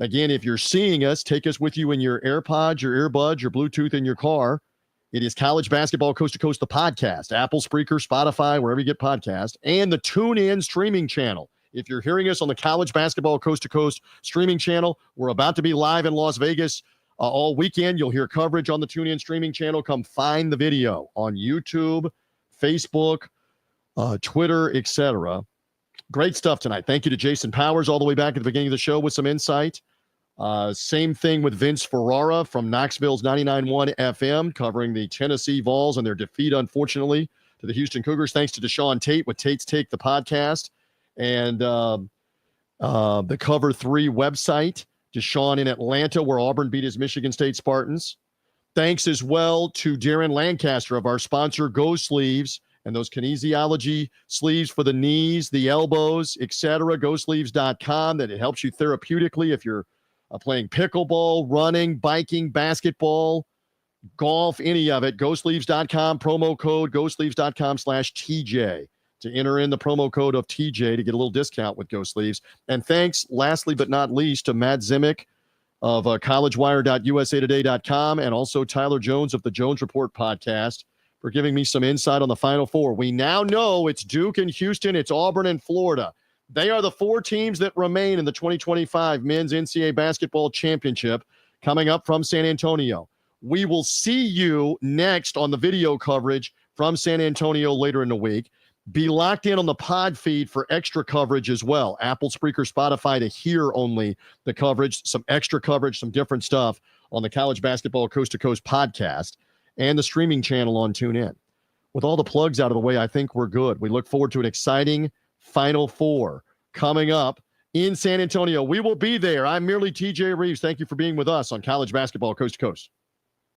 Again, if you're seeing us, take us with you in your AirPods, your earbuds, your Bluetooth in your car. It is College Basketball Coast to Coast, the podcast, Apple, Spreaker, Spotify, wherever you get podcasts, and the TuneIn streaming channel. If you're hearing us on the College Basketball Coast to Coast streaming channel, we're about to be live in Las Vegas all weekend. You'll hear coverage on the TuneIn streaming channel. Come find the video on YouTube, Facebook, Twitter, etc. Great stuff tonight. Thank you to Jason Powers all the way back at the beginning of the show with some insight. Same thing with Vince Ferrara from Knoxville's 99.1 FM covering the Tennessee Vols and their defeat, unfortunately, to the Houston Cougars. Thanks to Deshaun Tate with Tate's Take, the podcast, and the Cover 3 website. Deshaun in Atlanta, where Auburn beat his Michigan State Spartans. Thanks as well to Darren Lancaster of our sponsor, Go Sleeves, and those kinesiology sleeves for the knees, the elbows, etc. GoSleeves.com. That it helps you therapeutically if you're playing pickleball, running, biking, basketball, golf, any of it. GoSleeves.com, promo code GoSleeves.com/TJ to enter in the promo code of TJ to get a little discount with Go Sleeves. And thanks, lastly but not least, to Matt Zimick of collegewire.usatoday.com and also Tyler Jones of the Jones Report podcast for giving me some insight on the Final Four. We now know it's Duke and Houston, it's Auburn and Florida. They are the 4 teams that remain in the 2025 Men's NCAA Basketball Championship coming up from San Antonio. We will see you next on the video coverage from San Antonio later in the week. Be locked in on the pod feed for extra coverage as well. Apple, Spreaker, Spotify to hear only the coverage, some extra coverage, some different stuff on the College Basketball Coast to Coast podcast and the streaming channel on TuneIn. With all the plugs out of the way, I think we're good. We look forward to an exciting Final Four coming up in San Antonio. We will be there. I'm merely TJ Rives. Thank you for being with us on College Basketball Coast to Coast.